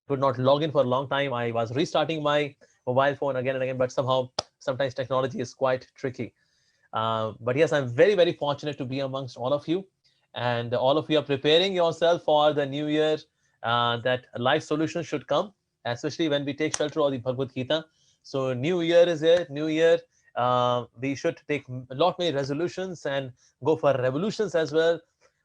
could not log in for a long time. I was restarting my mobile phone again and again, but somehow, sometimes technology is quite tricky. But yes, I'm very, very fortunate to be amongst all of you. And all of you are preparing yourself for the new year, that life solutions should come, especially when we take shelter of the Bhagavad-Gita. So new year is here, new year. We should take a lot many resolutions and go for revolutions as well.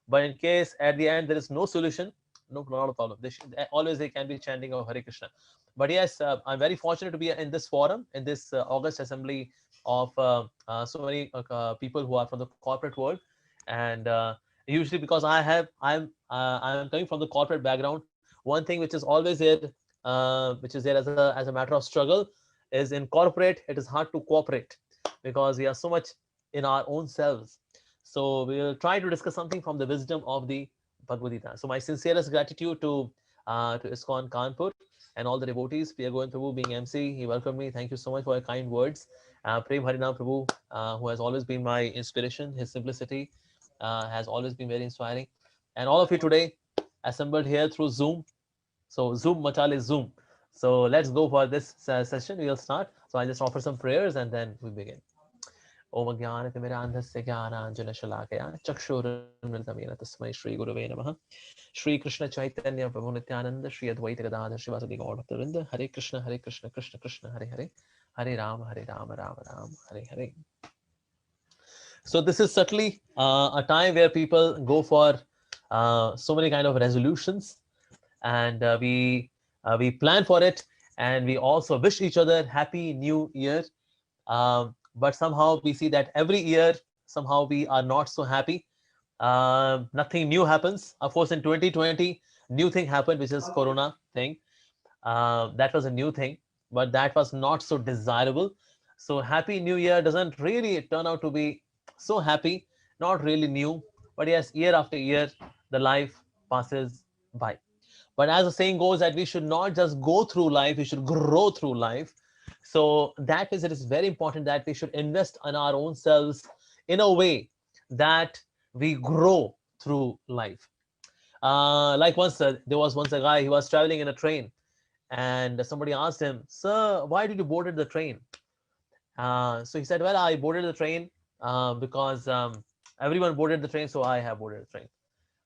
But in case at the end there is no solution, no, not a problem. They should, always they can be chanting of Hare Krishna. But yes, I'm very fortunate to be in this forum, in this August assembly of so many people who are from the corporate world. And usually, because I'm coming from the corporate background, one thing which is always there, which is there as a matter of struggle, is in corporate it is hard to cooperate, because we are so much in our own selves. So we will try to discuss something from the wisdom of the Bhagavad Gita. So my sincerest gratitude to ISKCON Kanpur and all the devotees. We are going, Prabhu being MC, he welcomed me. Thank you so much for your kind words. Prem Harinam Prabhu, who has always been my inspiration. His simplicity has always been very inspiring. And all of you today assembled here through Zoom. So Zoom Machale Zoom. So let's go for this session. We'll start. So I just offer some prayers and then we begin. ओम ज्ञानतिमिरान्धस्य ज्ञानाञ्जनशलाकया चक्षुरुन्मिलितमेन तस्मै श्रीगुरवे नमः श्रीकृष्णचैतन्य प्रभु नित्यानन्द श्री अद्वैत गदाधर श्रीवासुदेव गौरभक्तवृन्द हरे Krishna Krishna Krishna Hare Hare Hare Ram Ram Ram Hare Hare. So this is certainly a time where people go for so many kind of resolutions, and we plan for it, and we also wish each other happy new year. But somehow we see that every year somehow we are not so happy. Nothing new happens. Of course, in 2020, new thing happened, which is Corona thing. That was a new thing, but that was not so desirable. So happy new year doesn't really turn out to be so happy, not really new. But yes, year after year, the life passes by. But as the saying goes, that we should not just go through life, we should grow through life. So that is, it is very important that we should invest in our own selves in a way that we grow through life. Like once, there was once a guy, he was traveling in a train, and somebody asked him, "Sir, why did you boarded the train?" So he said, "Well, I boarded the train because everyone boarded the train, so I have boarded the train."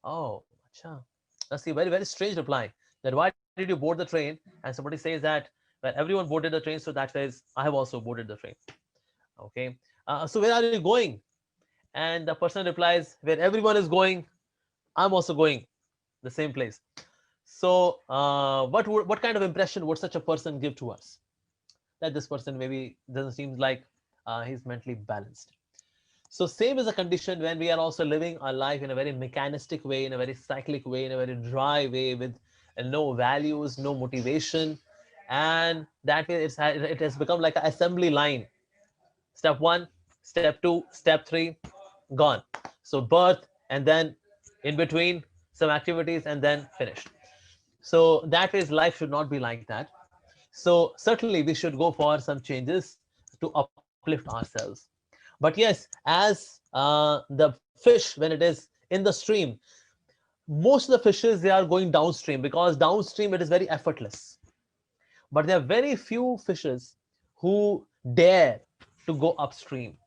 Oh, acha. That's a very, very strange reply. That why did you board the train? And somebody says that, well, everyone boarded the train, so that is, I have also boarded the train. Okay. So where are you going? And the person replies, where everyone is going, I'm also going the same place. So what kind of impression would such a person give to us? That this person maybe doesn't seem like he's mentally balanced. So same is a condition when we are also living our life in a very mechanistic way, in a very cyclic way, in a very dry way, with no values, no motivation. And that way it has become like an assembly line. Step one, step two, step three, gone. So birth, and then in between some activities, and then finished. So that is, life should not be like that. So certainly we should go for some changes to uplift ourselves. But yes, as the fish, when it is in the stream, most of the fishes, they are going downstream, because downstream it is very effortless. But there are very few fishes who dare to go upstream.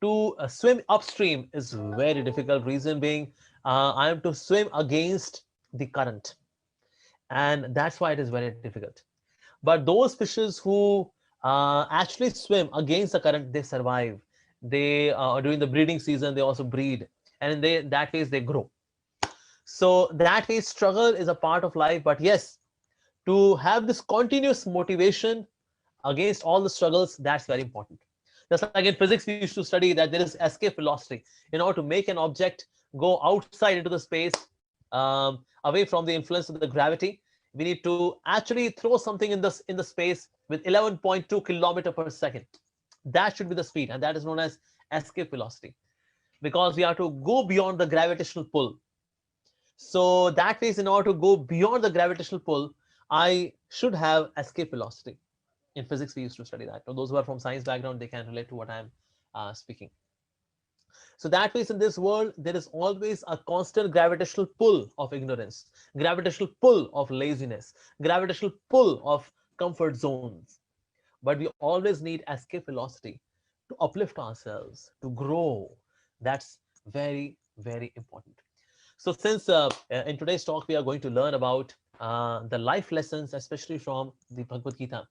To swim upstream is very difficult. Reason being, I am to swim against the current, and that's why it is very difficult. But those fishes who actually swim against the current, they survive. They during the breeding season, they also breed, and they, that ways they grow. So that way, struggle is a part of life. But yes, to have this continuous motivation against all the struggles, that's very important. Just like in physics, we used to study that there is escape velocity. In order to make an object go outside into the space, away from the influence of the gravity, we need to actually throw something in the space with 11.2 kilometer per second. That should be the speed, and that is known as escape velocity, because we have to go beyond the gravitational pull. So that means, in order to go beyond the gravitational pull, I should have escape velocity. In physics, we used to study that. So those who are from science background, they can relate to what I'm speaking. So that means in this world, there is always a constant gravitational pull of ignorance, gravitational pull of laziness, gravitational pull of comfort zones. But we always need escape velocity to uplift ourselves, to grow. That's very, very important. So, since in today's talk we are going to learn about the life lessons, especially from the Bhagavad Gita.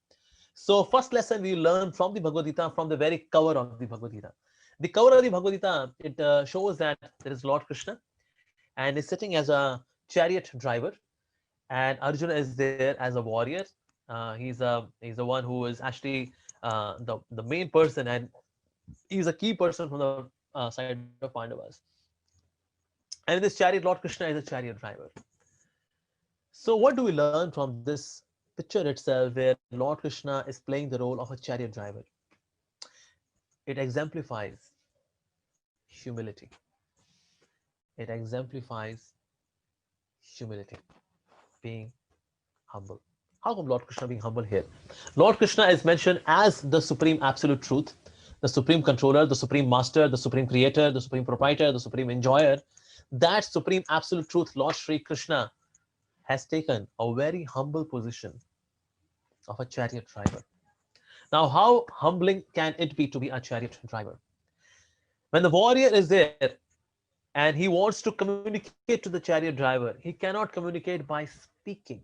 So, first lesson we learn from the Bhagavad Gita, from the very cover of the Bhagavad Gita. The cover of the Bhagavad Gita, it shows that there is Lord Krishna and is sitting as a chariot driver, and Arjuna is there as a warrior. He's the one who is actually the main person, and he's a key person from the side of Pandavas. And in this chariot, Lord Krishna is a chariot driver. So, what do we learn from this picture itself, where Lord Krishna is playing the role of a chariot driver? It exemplifies humility. It exemplifies humility, being humble. How come Lord Krishna being humble here? Lord Krishna is mentioned as the supreme absolute truth, the supreme controller, the supreme master, the supreme creator, the supreme proprietor, the supreme enjoyer. That supreme absolute truth, Lord Sri Krishna, has taken a very humble position of a chariot driver. Now, how humbling can it be to be a chariot driver? When the warrior is there and he wants to communicate to the chariot driver, he cannot communicate by speaking,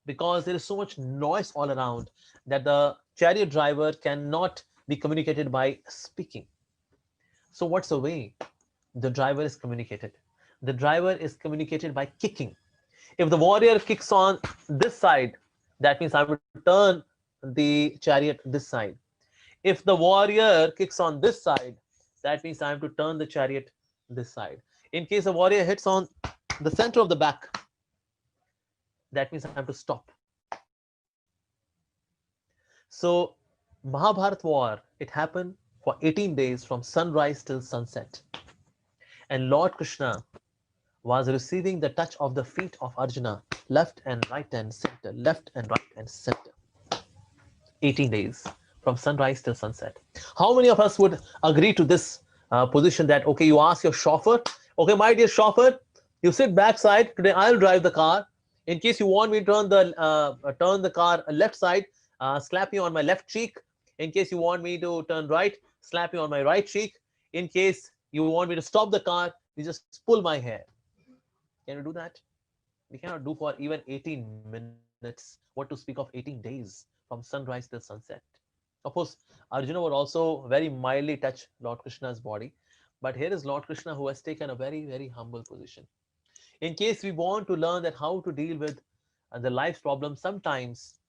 because there is so much noise all around that the chariot driver cannot be communicated by speaking. So, what's the way the driver is communicated? The driver is communicated by kicking. If the warrior kicks on this side, that means I will turn the chariot this side. If the warrior kicks on this side, that means I have to turn the chariot this side. In case a warrior hits on the center of the back, that means I have to stop. So, Mahabharat war, it happened for 18 days from sunrise till sunset. And Lord Krishna was receiving the touch of the feet of Arjuna, left and right and center, left and right and center. 18 days from sunrise till sunset. How many of us would agree to this position that, okay, you ask your chauffeur, okay, my dear chauffeur, you sit backside, today I'll drive the car. In case you want me to turn the car left side, slap you on my left cheek. In case you want me to turn right, slap you on my right cheek. In case you want me to stop the car, you just pull my hair. Can you do that? We cannot do for even 18 minutes. What to speak of 18 days from sunrise till sunset. Of course, Arjuna would also very mildly touch Lord Krishna's body. But here is Lord Krishna who has taken a very, very humble position. In case we want to learn that how to deal with the life's problems, sometimes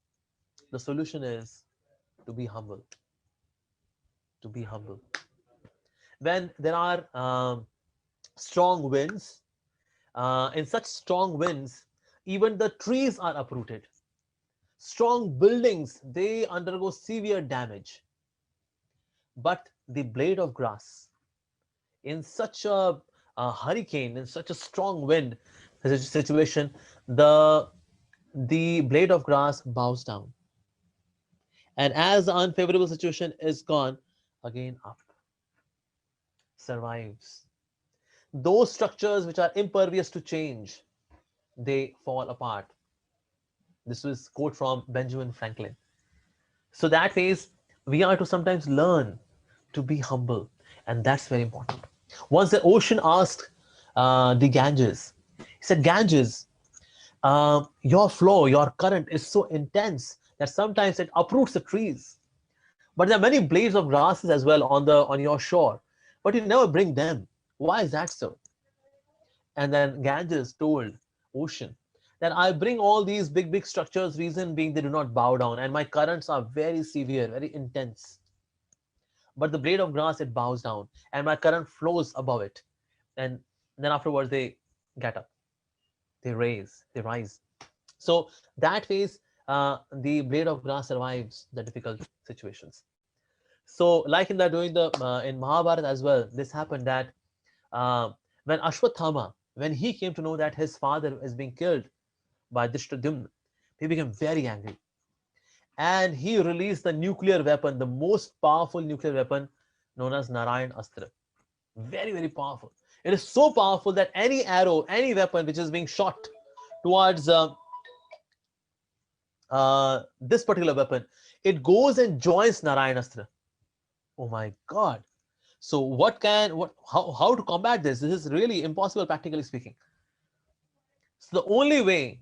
the solution is to be humble. To be humble. When there are strong winds, in such strong winds, even the trees are uprooted. Strong buildings, they undergo severe damage. But the blade of grass, in such a hurricane, in such a strong wind situation, the blade of grass bows down. And as the unfavorable situation is gone, again up, survives. Those structures which are impervious to change, they fall apart. This was quote from Benjamin Franklin. So that means we are to sometimes learn to be humble, and that's very important. Once the ocean asked the Ganges, he said, Ganges, your flow, your current is so intense that sometimes it uproots the trees. But there are many blades of grasses as well on your shore, but you never bring them. Why is that so? And then Ganges told ocean that I bring all these big structures, reason being they do not bow down, and my currents are very severe, very intense. But the blade of grass, it bows down, and my current flows above it. And then afterwards they get up, they rise. So that ways the blade of grass survives the difficult situations. So like in in Mahabharata as well, this happened that when Ashwathama, when he came to know that his father is being killed by Drishtadyumna, he became very angry. And he released the nuclear weapon, the most powerful nuclear weapon known as Narayan Astra. Very, very powerful. It is so powerful that any arrow, any weapon which is being shot towards this particular weapon, it goes and joins Narayanastra. Oh my God. So how to combat this? This is really impossible, practically speaking. So the only way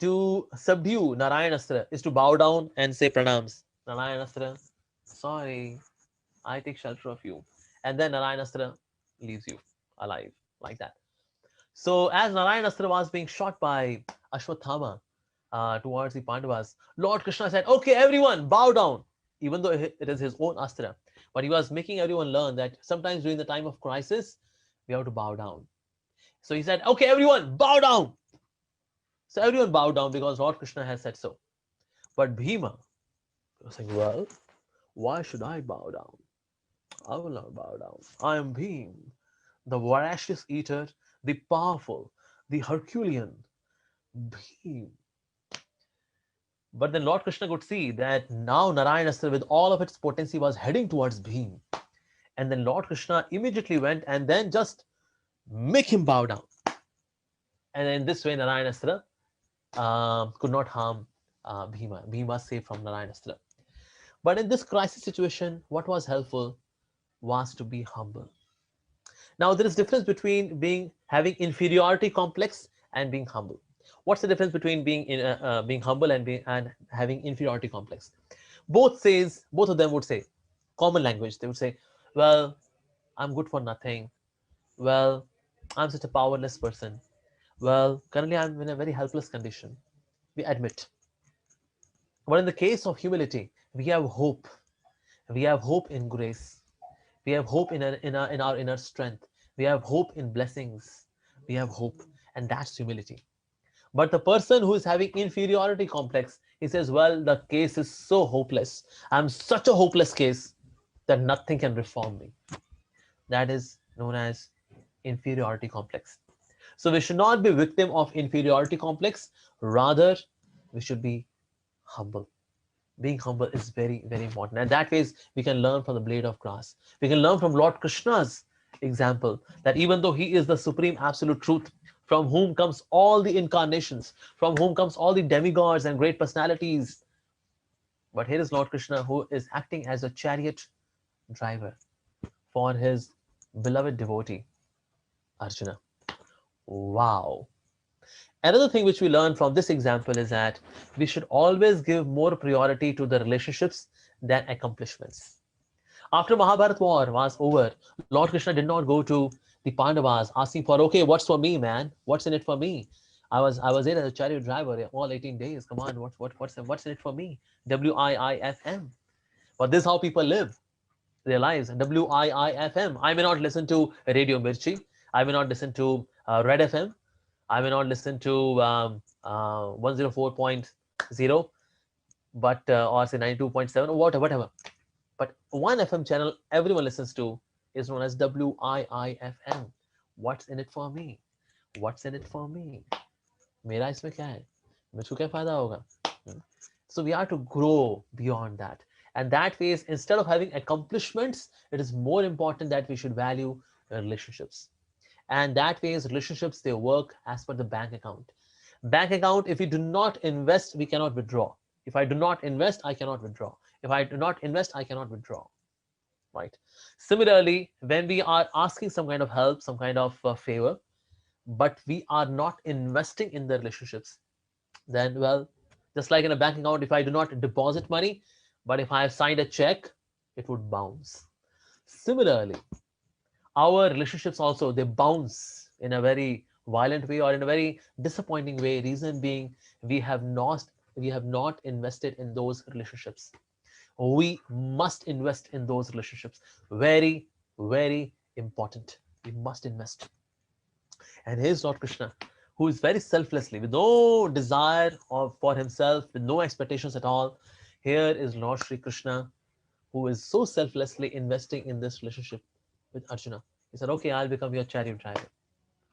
to subdue Narayanastra is to bow down and say pranams. Narayanastra, sorry, I take shelter of you. And then Narayanastra leaves you alive, like that. So as Narayanastra was being shot by Ashwathama towards the Pandavas, Lord Krishna said, okay, everyone, bow down, even though it is his own astra. But he was making everyone learn that sometimes during the time of crisis, we have to bow down. So he said, okay, everyone, bow down. So everyone bowed down because Lord Krishna has said so. But Bhima was saying, well, why should I bow down? I will not bow down. I am Bhim, the voracious eater, the powerful, the Herculean Bhim. But then Lord Krishna could see that now Narayanastra with all of its potency was heading towards Bhim. And then Lord Krishna immediately went and then just make him bow down. And in this way Narayanastra could not harm Bhima. Bhima was saved from Narayanastra. But in this crisis situation, what was helpful was to be humble. Now there is difference between having inferiority complex and being humble. What's the difference between being humble and having inferiority complex? Both of them would say, common language. They would say, well, I'm good for nothing. Well, I'm such a powerless person. Well, currently I'm in a very helpless condition. We admit. But in the case of humility, we have hope. We have hope in grace. We have hope in our inner strength. We have hope in blessings. We have hope, and that's humility. But the person who is having inferiority complex, he says, well, the case is so hopeless. I'm such a hopeless case that nothing can reform me. That is known as inferiority complex. So we should not be victim of inferiority complex. Rather, we should be humble. Being humble is very, very important. And that ways we can learn from the blade of grass. We can learn from Lord Krishna's example that even though he is the supreme absolute truth, from whom comes all the incarnations, from whom comes all the demigods and great personalities. But here is Lord Krishna who is acting as a chariot driver for his beloved devotee, Arjuna. Wow. Another thing which we learn from this example is that we should always give more priority to the relationships than accomplishments. After Mahabharat war was over, Lord Krishna did not go to the Pandavas asking for, okay, what's for me, man? What's in it for me? I was in as a chariot driver all 18 days. Come on, what's in it for me? WIIFM. But this is how people live their lives. WIIFM. I may not listen to Radio Mirchi. I may not listen to Red FM. I may not listen to 104.0, but or say 92.7 or whatever. But one FM channel everyone listens to is known as WIIFM. What's in it for me? What's in it for me? मेरा इसमें क्या है? मुझको क्या फायदा होगा? So we have to grow beyond that. And that ways, instead of having accomplishments, it is more important that we should value relationships. And that ways, relationships, they work as per the bank account. Bank account, if we do not invest, we cannot withdraw. If I do not invest, I cannot withdraw. If I do not invest, I cannot withdraw. Right? Similarly, when we are asking some kind of help, some kind of favor, but we are not investing in the relationships, then, well, just like in a bank account, if I do not deposit money, but if I have signed a check, it would bounce. Similarly, our relationships also, they bounce in a very violent way or in a very disappointing way. Reason being, we have not invested in those relationships. We must invest in those relationships. Very, very important. We must invest. And here's Lord Krishna, who is very selflessly, with no desire for himself, with no expectations at all. Here is Lord Shri Krishna, who is so selflessly investing in this relationship with Arjuna. He said, okay, I'll become your chariot driver.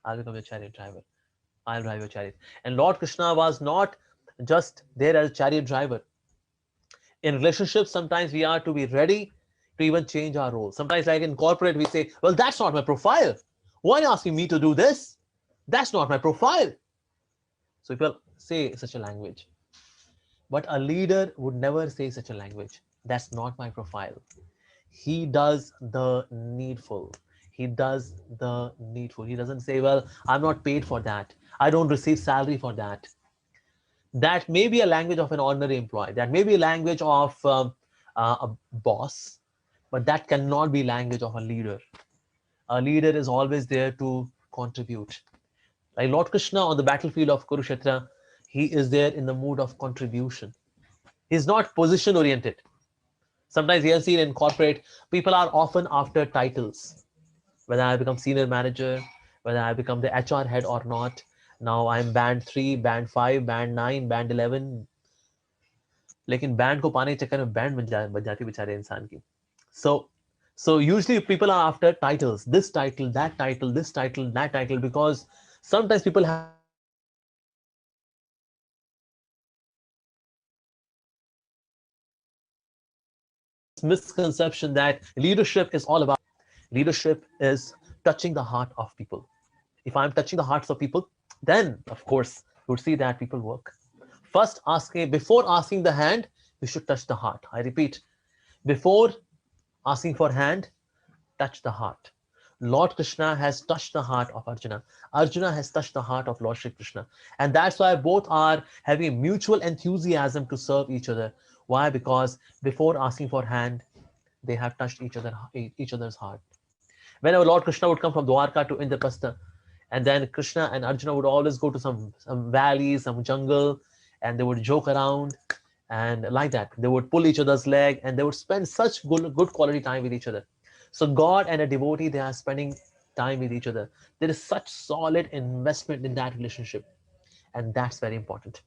I'll become your chariot driver. I'll drive your chariot. And Lord Krishna was not just there as a chariot driver. In relationships, sometimes we are to be ready to even change our role. Sometimes, like in corporate, we say, well, that's not my profile. Why are you asking me to do this? That's not my profile. So people say such a language. But a leader would never say such a language. That's not my profile. He does the needful. He does the needful. He doesn't say, well, I'm not paid for that. I don't receive salary for that. That may be a language of an ordinary employee. That may be a language of a boss, but that cannot be language of a leader. A leader is always there to contribute. Like Lord Krishna on the battlefield of Kurukshetra, he is there in the mood of contribution. He's not position oriented. Sometimes we have seen in corporate, people are often after titles. Whether I become senior manager, whether I become the HR head or not. Now I'm band 3, band 5, band 9, band 11. लेकिन band को पाने के चक्कर में band बन जाती बेचारे इंसान की. So usually people are after titles, this title, that title, this title, that title, because sometimes people have this misconception that leadership is all about leadership is touching the heart of people. If I'm touching the hearts of people, then of course you would see that people work. First, before asking the hand, you should touch the heart. I repeat, before asking for hand, touch the heart. Lord Krishna has touched the heart of Arjuna. Arjuna has touched the heart of Lord Shri Krishna. And that's why both are having mutual enthusiasm to serve each other. Why? Because before asking for hand, they have touched each other's heart. Whenever Lord Krishna would come from Dwarka to Indraprastha, and then Krishna and Arjuna would always go to some valley, some jungle, and they would joke around, and like that. They would pull each other's leg, and they would spend such good quality time with each other. So God and a devotee, they are spending time with each other. There is such solid investment in that relationship, and that's very important.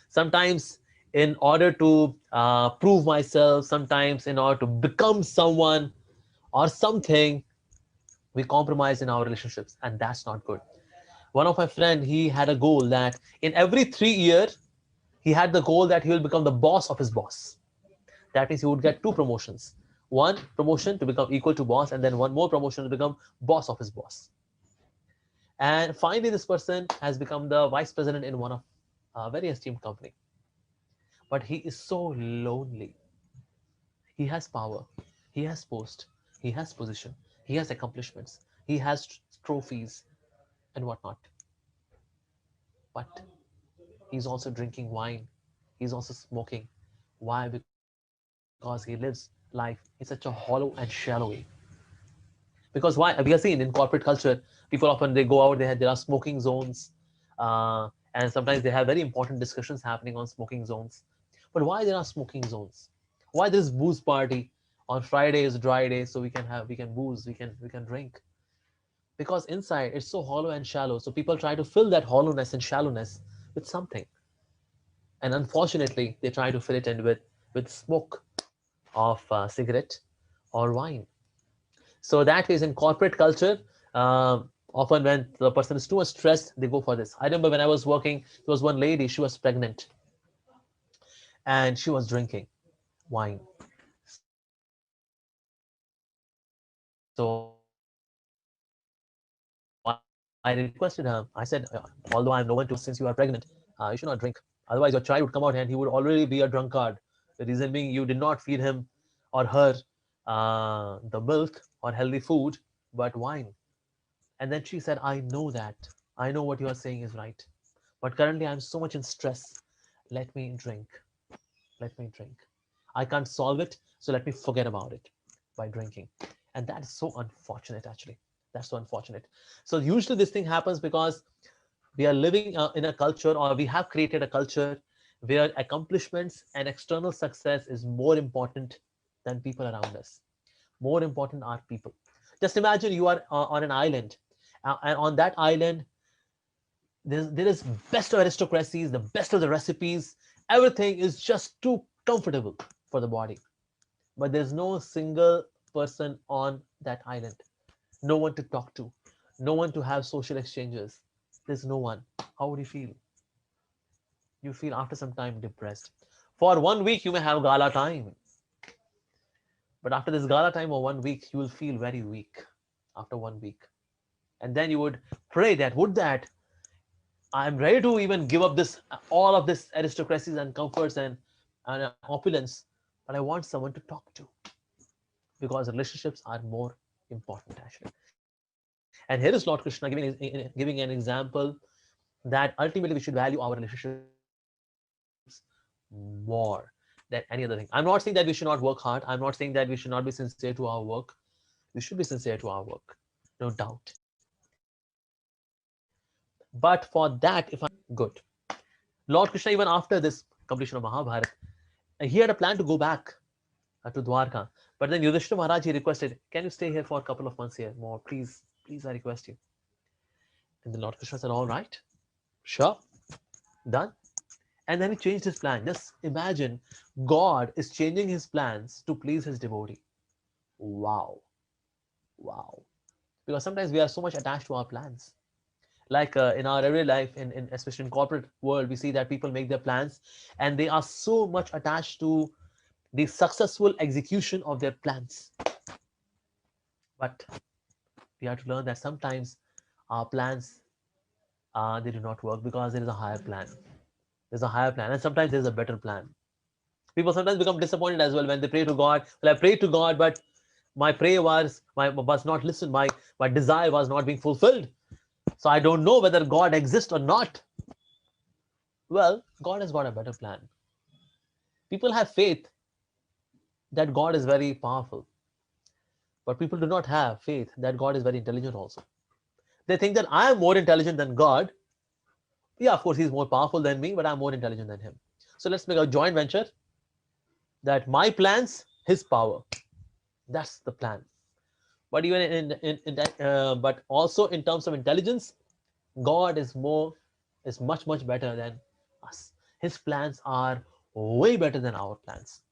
Sometimes in order to prove myself, sometimes in order to become someone or something, we compromise in our relationships, and that's not good. One of my friend, he had a goal that in every 3 years, he had the goal that he will become the boss of his boss. That means he would get two promotions. One promotion to become equal to boss, and then one more promotion to become boss of his boss. And finally, this person has become the vice president in one of a very esteemed company. But he is so lonely. He has power, he has post, he has position, he has accomplishments, he has trophies and whatnot. But he's also drinking wine, he's also smoking. Why? Because he lives life in such a hollow and shallow way. Because why? We are seen in corporate culture, people often they go out, there are smoking zones, and sometimes they have very important discussions happening on smoking zones. But why there are smoking zones? Why there is booze party on Friday is dry day, so we can booze, we can drink. Because inside it's so hollow and shallow, so people try to fill that hollowness and shallowness with something, and unfortunately they try to fill it in with smoke of cigarette or wine. So that is in corporate culture. Often when the person is too much stressed, they go for this. I remember when I was working, there was one lady, she was pregnant and she was drinking wine. So I requested her. I said, although I know one, two months since you are pregnant, you should not drink. Since you are pregnant, you should not drink. Otherwise, your child would come out and he would already be a drunkard. The reason being, you did not feed him or her the milk or healthy food, but wine. And then she said, I know that. I know what you are saying is right. But currently, I'm so much in stress. Let me drink. Let me drink. I can't solve it, so let me forget about it by drinking. And that is so unfortunate, actually. That's so unfortunate. So usually this thing happens because we are living in a culture, or we have created a culture where accomplishments and external success is more important than people around us. More important are people. Just imagine you are on an island, and on that island, there is best of aristocracies, the best of the recipes. Everything is just too comfortable for the body. But there's no single person on that island. No one to talk to. No one to have social exchanges. There's no one. How would you feel? You feel after some time depressed. For 1 week, you may have gala time. But after this gala time or 1 week, you will feel very weak after 1 week. And then you would pray that, would that I'm ready to even give up this, all of this aristocracies and comforts and opulence, but I want someone to talk to, because relationships are more important actually. And here is Lord Krishna giving an example that ultimately we should value our relationships more than any other thing. I'm not saying that we should not work hard. I'm not saying that we should not be sincere to our work. We should be sincere to our work, no doubt. But for that, if I good, Lord Krishna, even after this completion of Mahabharata, he had a plan to go back to Dwarka. But then Yudhishthira Maharaj, he requested, can you stay here for a couple of months here more? Please, I request you. And then Lord Krishna said, all right, sure, done. And then he changed his plan. Just imagine, God is changing his plans to please his devotee. Wow. Wow. Because sometimes we are so much attached to our plans. Like in our everyday life, in especially in corporate world, we see that people make their plans and they are so much attached to the successful execution of their plans. But we have to learn that sometimes our plans they do not work because there is a higher plan. There's a higher plan, and sometimes there's a better plan. People sometimes become disappointed as well when they pray to God. Well, I prayed to God, but my prayer was not listened. My desire was not being fulfilled. So I don't know whether God exists or not. Well, God has got a better plan. People have faith that God is very powerful, but people do not have faith that God is very intelligent also. They think that I am more intelligent than God. Yeah, of course, he's more powerful than me, but I'm more intelligent than him. So let's make a joint venture that my plans, his power. That's the plan. But even in that, but also in terms of intelligence, God is much better than us. His plans are way better than our plans.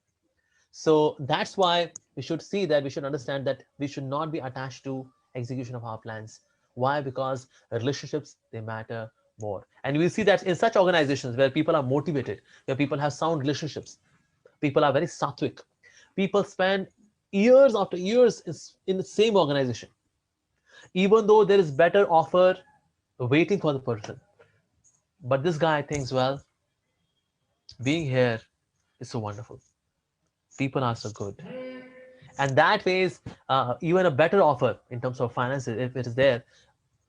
So that's why we should see that we should understand that we should not be attached to execution of our plans. Why? Because relationships, they matter more. And we see that in such organizations where people are motivated, where people have sound relationships, people are very sattvic, people spend years after years in the same organization, even though there is better offer waiting for the person. But this guy thinks, well, being here is so wonderful. People are so good. And that ways, even a better offer in terms of finances, if it is there,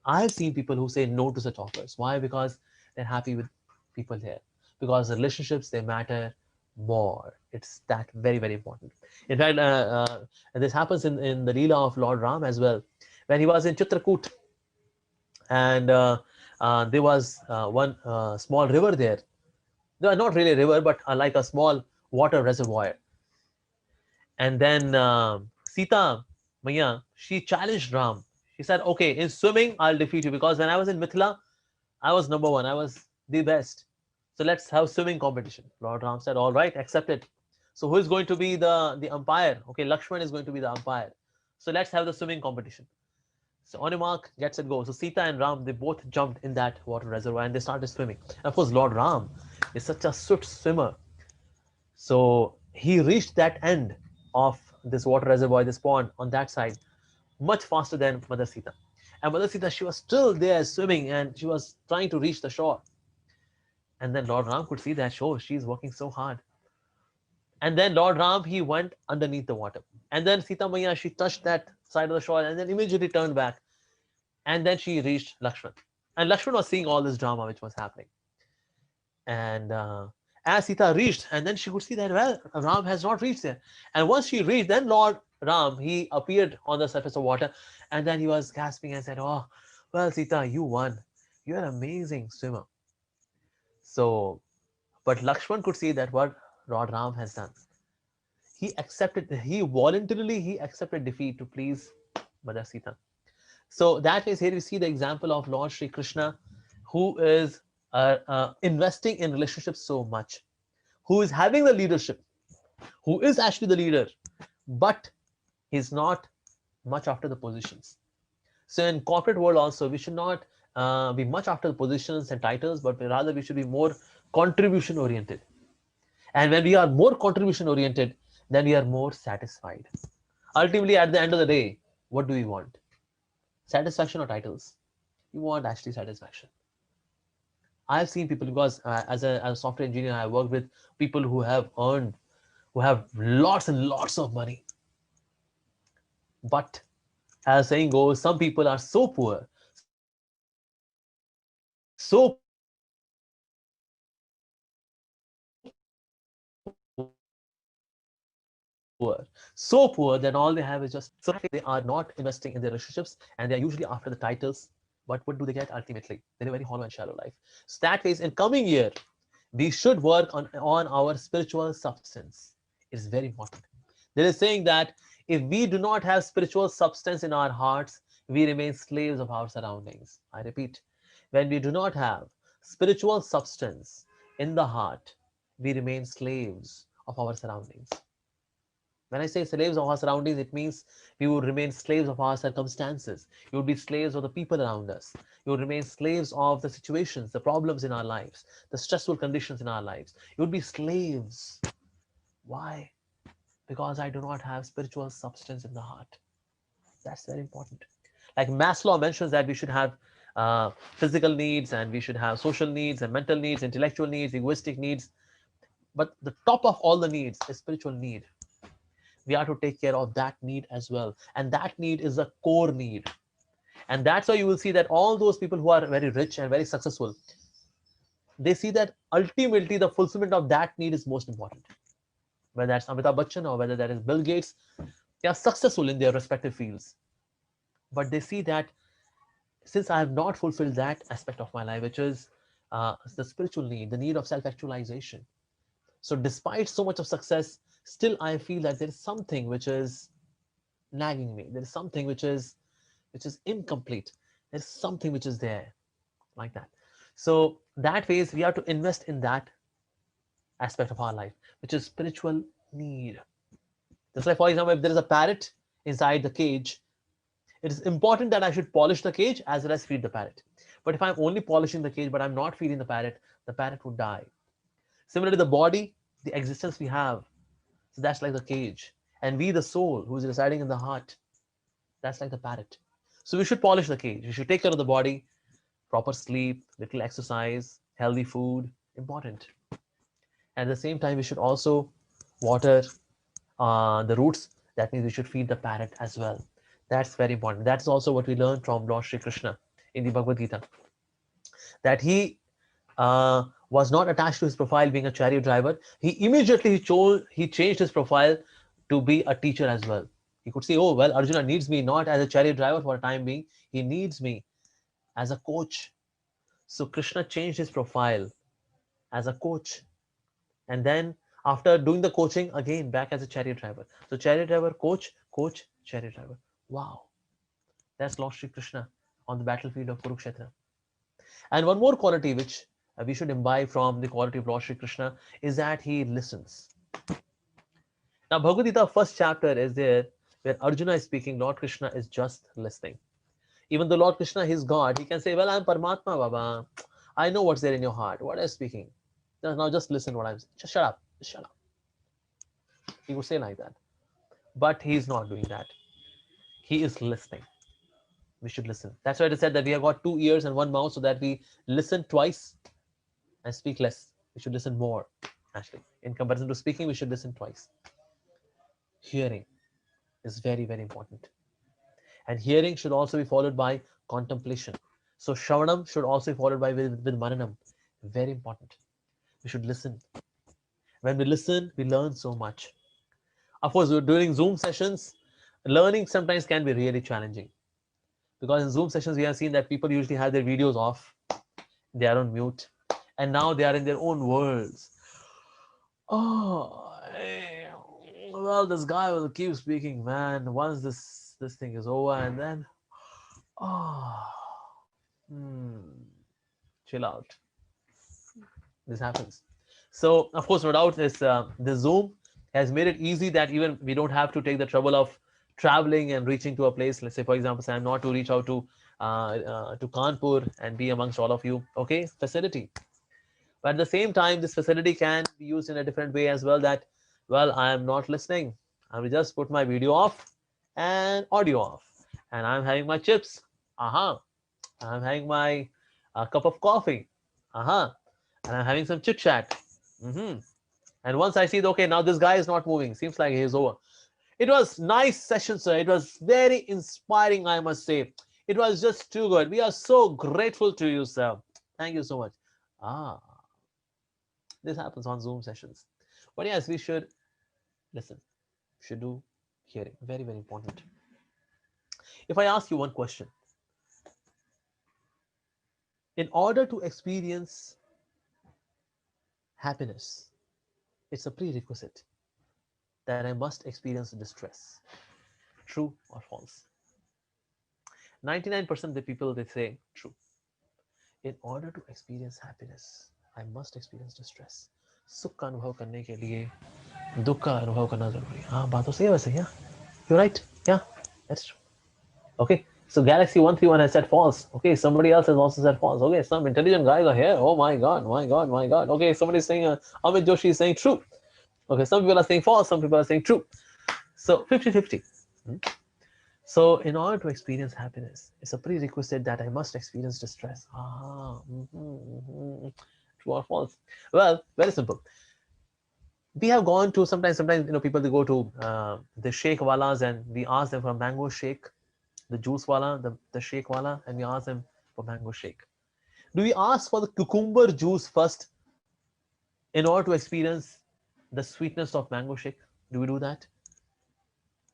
I've seen people who say no to such offers. Why? Because they're happy with people here. Because relationships, they matter more. It's that very important. In fact, and this happens in the Lila of Lord Ram as well. When he was in Chitrakoot, and there was one small river there. No, not really a river, but like a small water reservoir. And then Sita Maya, she challenged Ram. She said, okay, in swimming, I'll defeat you, because when I was in Mithila, I was number one. I was the best. So let's have swimming competition. Lord Ram said, all right, accept it. So who is going to be the umpire? Okay, Lakshman is going to be the umpire. So let's have the swimming competition. So on a mark, get set, go. So Sita and Ram, they both jumped in that water reservoir and they started swimming. And of course, Lord Ram is such a swift swimmer. So he reached that end of this water reservoir, this pond on that side, much faster than Mother Sita. And Mother Sita, she was still there swimming and she was trying to reach the shore. And then Lord Ram could see that, oh, she's working so hard. And then Lord Ram, he went underneath the water. And then Sita Maya, she touched that side of the shore and then immediately turned back. And then she reached Lakshman. And Lakshman was seeing all this drama which was happening. And as Sita reached, and then she could see that, well, Ram has not reached there. And once she reached, then Lord Ram, he appeared on the surface of water. And then he was gasping and said, oh, well, Sita, you won. You're an amazing swimmer. So, but Lakshman could see that what Lord Ram has done. He voluntarily accepted defeat to please Mother Sita. So that is, here we see the example of Lord Sri Krishna, who is investing in relationships so much, who is having the leadership, who is actually the leader, but he's not much after the positions. So in corporate world also, we should not be much after the positions and titles, but rather we should be more contribution oriented. And when we are more contribution oriented, then we are more satisfied. Ultimately, at the end of the day, what do we want? Satisfaction or titles? You want actually satisfaction. I've seen people, because as a software engineer, I work with people who have earned, who have lots and lots of money. But as saying goes, some people are so poor, so poor, so poor that all they have is just, so they are not investing in their relationships, and they are usually after the titles. But what do they get ultimately? They live a very hollow and shallow life. So that means in coming year, we should work on our spiritual substance. It's very important. There is saying that if we do not have spiritual substance in our hearts, we remain slaves of our surroundings. I repeat, when we do not have spiritual substance in the heart, we remain slaves of our surroundings. When I say slaves of our surroundings, it means we would remain slaves of our circumstances. You would be slaves of the people around us. You would remain slaves of the situations, the problems in our lives, the stressful conditions in our lives. You would be slaves. Why? Because I do not have spiritual substance in the heart. That's very important. Like Maslow mentions that we should have physical needs, and we should have social needs and mental needs, intellectual needs, egoistic needs. But the top of all the needs is spiritual need. We are to take care of that need as well. And that need is a core need. And that's why you will see that all those people who are very rich and very successful, they see that ultimately the fulfillment of that need is most important. Whether that's Amitabh Bachchan or whether that is Bill Gates, they are successful in their respective fields. But they see that since I have not fulfilled that aspect of my life, which is the spiritual need, the need of self actualization. So, despite so much of success, still I feel that there is something which is nagging me. There is something which is incomplete. There's something which is there, like that. So that phase, we have to invest in that aspect of our life, which is spiritual need. Just like, for example, if there is a parrot inside the cage, it is important that I should polish the cage as well as feed the parrot. But if I'm only polishing the cage but I'm not feeding the parrot would die. Similarly, the body, the existence we have, so that's like the cage. And we, the soul, who is residing in the heart, that's like the parrot. So we should polish the cage. We should take care of the body, proper sleep, little exercise, healthy food, important. At the same time, we should also water the roots. That means we should feed the parrot as well. That's very important. That's also what we learned from Lord Sri Krishna in the Bhagavad-Gita. That he was not attached to his profile being a chariot driver. He changed his profile to be a teacher as well. He could say, oh, well, Arjuna needs me not as a chariot driver for a time being. He needs me as a coach. So Krishna changed his profile as a coach. And then after doing the coaching, again back as a chariot driver. So chariot driver, coach, chariot driver. Wow. That's Lord Sri Krishna on the battlefield of Kurukshetra. And one more quality which we should imbibe from the quality of Lord Sri Krishna is that he listens. Now, Bhagavad-Gita first chapter is there where Arjuna is speaking, Lord Krishna is just listening. Even though Lord Krishna is God, he can say, well, I'm Paramatma, Baba. I know what's there in your heart. What are you speaking? Now just listen what I'm saying. Just shut up. Just shut up. He would say like that. But he's not doing that. He is listening. We should listen. That's why it is said that we have got 2 ears and 1 mouth so that we listen twice and speak less. We should listen more, actually. In comparison to speaking, we should listen twice. Hearing is very, very important. And hearing should also be followed by contemplation. So Shravanam should also be followed by with Mananam. Very important. We should listen. When we listen, we learn so much. Of course, during Zoom sessions, learning sometimes can be really challenging. Because in Zoom sessions, we have seen that people usually have their videos off, they are on mute, and now they are in their own worlds. Oh, well, this guy will keep speaking, man. Once this thing is over, and then, oh, hmm, chill out. This happens. So, of course, no doubt, this Zoom has made it easy that even we don't have to take the trouble of traveling and reaching to a place. Let's say, for example, say I'm not to reach out to Kanpur and be amongst all of you. Okay, facility. But at the same time, this facility can be used in a different way as well. That, well, I am not listening. I will just put my video off and audio off. And I'm having my chips. I'm having my cup of coffee. And I'm having some chit chat. And once I see, okay, now this guy is not moving. Seems like he's over. It was nice session, sir. It was very inspiring, I must say. It was just too good. We are so grateful to you, sir. Thank you so much. Ah, this happens on Zoom sessions. But yes, we should listen. Should do hearing. Very, very important. If I ask you one question, in order to experience happiness, it's a prerequisite that I must experience distress. True or false? 99% of the people, they say true. In order to experience happiness, I must experience distress. सुख का अनुभव करने के लिए दुख का अनुभव करना जरूरी है. हाँ, बात तो सही है वैसे. Yeah, you're right. Yeah, that's true. Okay, so Galaxy 131 has said false. Okay, somebody else has also said false. Okay, some intelligent guys are here. Oh my god, my god, my god. Okay, somebody is saying Amit Joshi is saying true. Okay, some people are saying false, some people are saying true. So 50-50. So in order to experience happiness, it's a prerequisite that I must experience distress. True or false? Well, very simple. We have gone to sometimes people, they go to the shake walas and we ask them for mango shake, the juice wala, the shake wala, and we ask them for mango shake. Do we ask for the cucumber juice first in order to experience the sweetness of mango shake? Do we do that?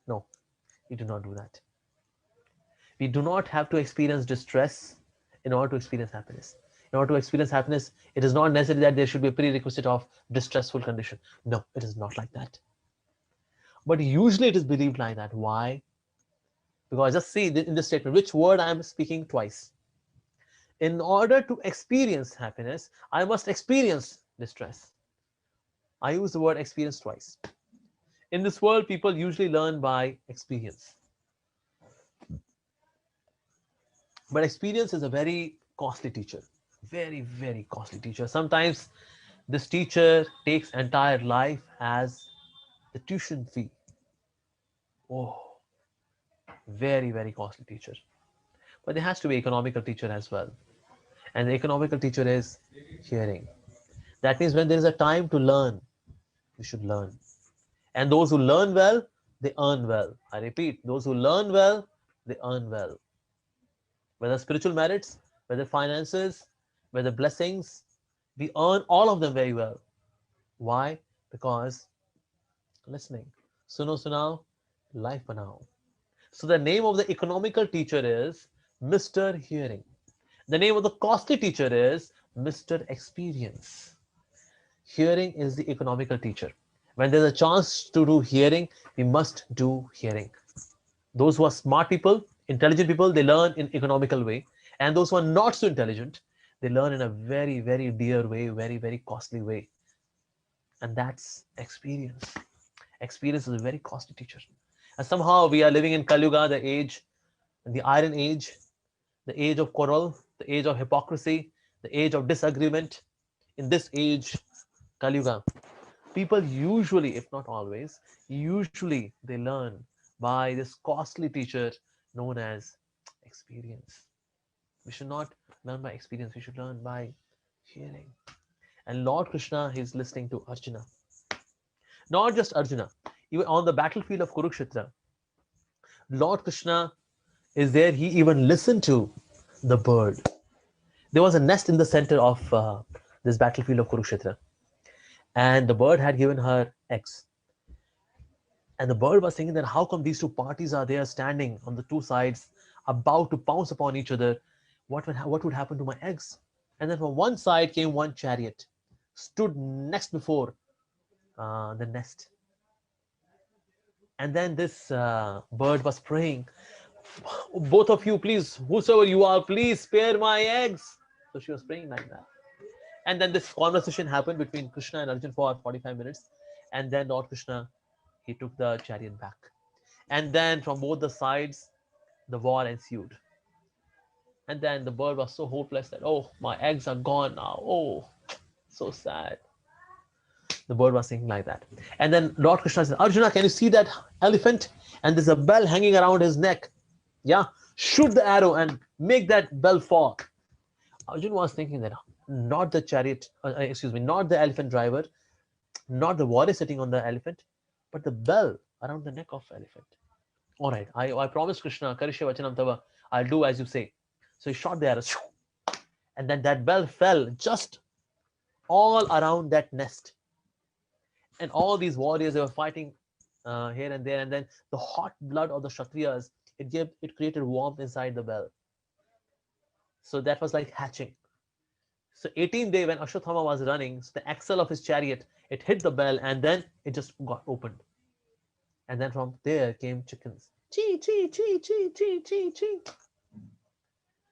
No, we do not do that. We do not have to experience distress in order to experience happiness. In order to experience happiness, it is not necessary that there should be a prerequisite of distressful condition. No, it is not like that. But usually it is believed like that. Why? Because just see in this statement, which word I am speaking twice. In order to experience happiness, I must experience distress. I use the word experience twice. In this world, people usually learn by experience. But experience is a very costly teacher. Very, very costly teacher. Sometimes this teacher takes entire life as the tuition fee. Oh, very, very costly teacher. But there has to be economical teacher as well. And the economical teacher is hearing. That means when there is a time to learn, you should learn. And those who learn well, they earn well. I repeat, those who learn well, they earn well. Whether spiritual merits, whether finances, whether blessings, we earn all of them very well. Why? Because listening. Suno sunao, life banao. So the name of the economical teacher is Mr. Hearing. The name of the costly teacher is Mr. Experience. Hearing is the economical teacher. When there's a chance to do hearing, we must do hearing. Those who are smart people, intelligent people, they learn in economical way. And those who are not so intelligent, they learn in a very, very dear way, very, very costly way. And that's experience. Experience is a very costly teacher. And somehow we are living in Kali Yuga, the age, the iron age, the age of quarrel, the age of hypocrisy, the age of disagreement. In this age, Kali Yuga, people usually, if not always, usually they learn by this costly teacher known as experience. We should not learn by experience, we should learn by hearing. And Lord Krishna is listening to Arjuna. Not just Arjuna, even on the battlefield of Kurukshetra, Lord Krishna is there. He even listened to the bird. There was a nest in the center of this battlefield of Kurukshetra, and the bird had given her eggs. And the bird was thinking that how come these two parties are there standing on the two sides, about to pounce upon each other? What would happen to my eggs? And then from one side came one chariot, stood next before the nest. And then this bird was praying, both of you, please, whosoever you are, please spare my eggs. So she was praying like that. And then this conversation happened between Krishna and Arjun for 45 minutes. And then Lord Krishna, he took the chariot back. And then from both the sides, the war ensued. And then the bird was so hopeless that, oh, my eggs are gone now. Oh, so sad. The bird was thinking like that. And then Lord Krishna said, Arjuna, can you see that elephant? And there's a bell hanging around his neck. Yeah, shoot the arrow and make that bell fall. Arjuna was thinking that not the chariot, not the elephant driver, not the warrior sitting on the elephant, but the bell around the neck of elephant. All right, I promise Krishna, Karishe Vachanam Tava, I'll do as you say. So he shot the arrow, and then that bell fell just all around that nest. And all these warriors, they were fighting here and there, and then the hot blood of the Kshatriyas, it created warmth inside the bell. So that was like hatching. So 18th day when Ashwatthama was running, so the axle of his chariot, it hit the bell and then it just got opened. And then from there came chickens. Chee, chee, chee, chee, chee, chee, chee.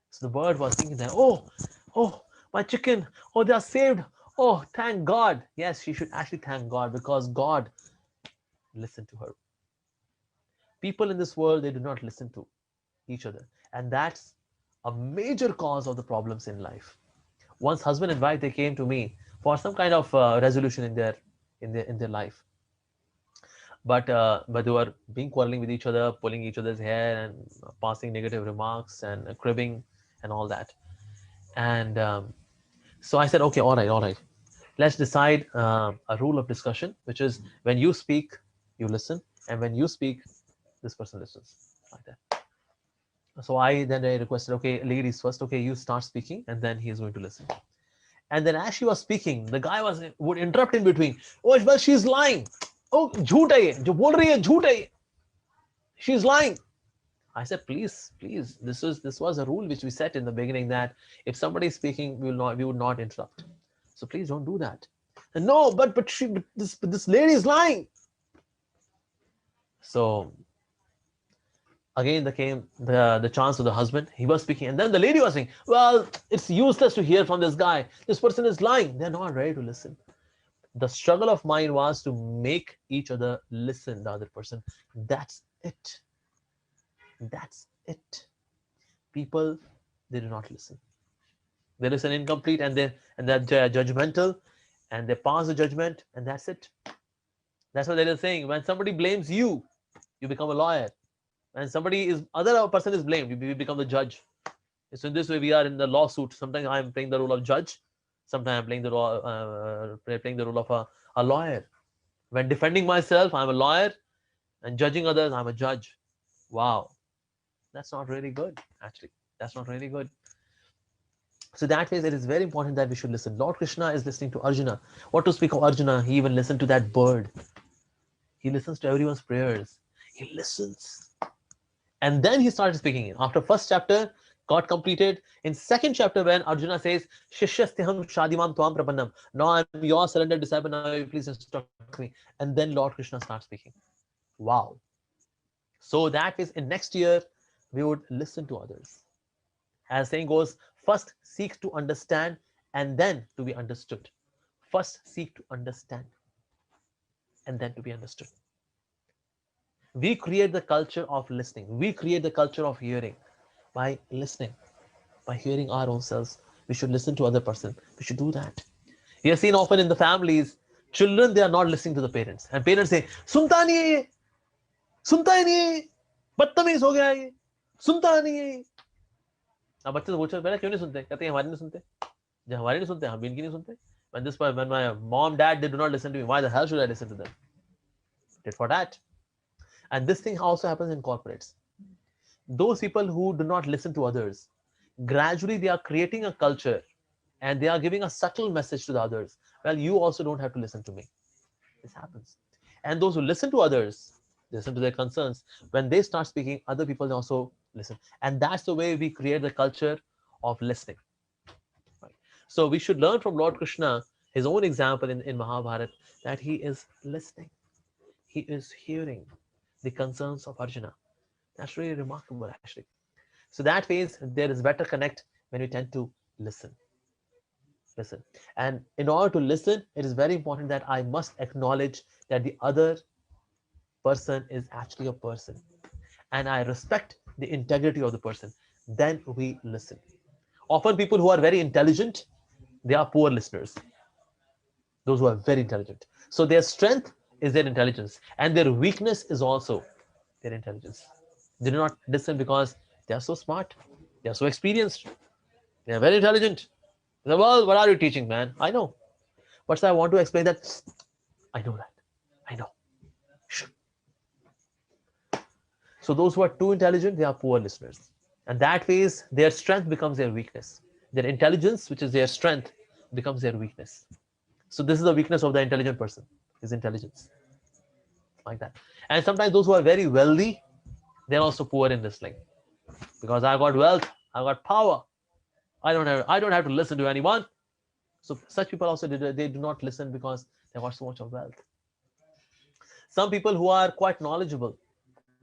So the bird was thinking that, oh, my chicken, oh, they are saved. Oh, thank God. Yes, she should actually thank God because God listened to her. People in this world, they do not listen to each other. And that's a major cause of the problems in life. Once husband and wife, they came to me for some kind of resolution in their life. But they were being quarreling with each other, pulling each other's hair and passing negative remarks and cribbing and all that. And so I said, okay, all right. Let's decide a rule of discussion, which is when you speak, you listen, and when you speak, this person listens, like that. So I requested, okay, ladies first, okay, you start speaking, and then he is going to listen. And then as she was speaking, the guy would interrupt in between. Oh, well, she's lying. Oh, jhoot hai ye, jo bol rahi hai, jhoot hai. She's lying. I said, please, this was a rule which we set in the beginning that if somebody is speaking, we would not interrupt. So please don't do that. And no, but this lady is lying. So again, there came the chance of the husband. He was speaking, and then the lady was saying, well, it's useless to hear from this guy. This person is lying. They're not ready to listen. The struggle of mine was to make each other listen, the other person. That's it. That's it. People, they do not listen. They listen incomplete, and they're judgmental, and they pass the judgment, and that's it. That's what they're saying. When somebody blames you, you become a lawyer. When other person is blamed, you become the judge. So in this way, we are in the lawsuit. Sometimes I'm playing the role of judge. Sometimes I'm playing the role of a lawyer. When defending myself, I'm a lawyer, and judging others, I'm a judge. Wow, that's not really good. Actually, that's not really good. So that way, it is very important that we should listen. Lord Krishna is listening to Arjuna. What to speak of Arjuna? He even listened to that bird. He listens to everyone's prayers. He listens. And then he started speaking. After first chapter got completed, in second chapter when Arjuna says, Shishyastiham Shadimam Tvam Prabannam. Now I'm your surrendered disciple, now please instruct me. And then Lord Krishna starts speaking. Wow. So that is in next year, we would listen to others. As saying goes, first seek to understand and then to be understood. First seek to understand and then to be understood. We create the culture of listening. We create the culture of hearing by listening, by hearing our own selves. We should listen to other person. We should do that. We have seen often in the families, children, they are not listening to the parents. And parents say, Sunta nahi hai, sunta hi nahi hai, badtameez ho gaya hai, sunta nahi hai. अब बच्चे से पूछो पहले क्यों नहीं सुनते कहते हैं हमारे नहीं सुनते जब हमारे नहीं सुनते हम भी इनकी नहीं सुनते when my mom dad they do not listen to me why the hell should I listen to them did for that. And this thing also happens in corporates. Those people who do not listen to others, gradually they are creating a culture and they are giving a subtle message to the others. Well, you also don't have to listen to me. This happens. And those who listen to others, listen to their concerns, when they start speaking, other people also listen. And that's the way we create the culture of listening. Right? So we should learn from Lord Krishna, his own example in Mahabharata, that he is listening. He is hearing the concerns of Arjuna. That's really remarkable, actually. So that means there is better connect when we tend to listen. Listen. And in order to listen, it is very important that I must acknowledge that the other person is actually a person. And I respect the integrity of the person. Then we listen. Often people who are very intelligent, they are poor listeners. Those who are very intelligent. So their strength is their intelligence, and their weakness is also their intelligence. They do not listen because they are so smart, they are so experienced, they are very intelligent. They say, well, what are you teaching, man? I know. But I want to explain that I know that. I know. So those who are too intelligent, they are poor listeners. And that ways their strength becomes their weakness. Their intelligence, which is their strength, becomes their weakness. So this is the weakness of the intelligent person, his intelligence. Like that. And sometimes those who are very wealthy, they're also poor in listening. Because I got wealth, I got power. I don't have to listen to anyone. So such people also they do not listen because they got so much of wealth. Some people who are quite knowledgeable,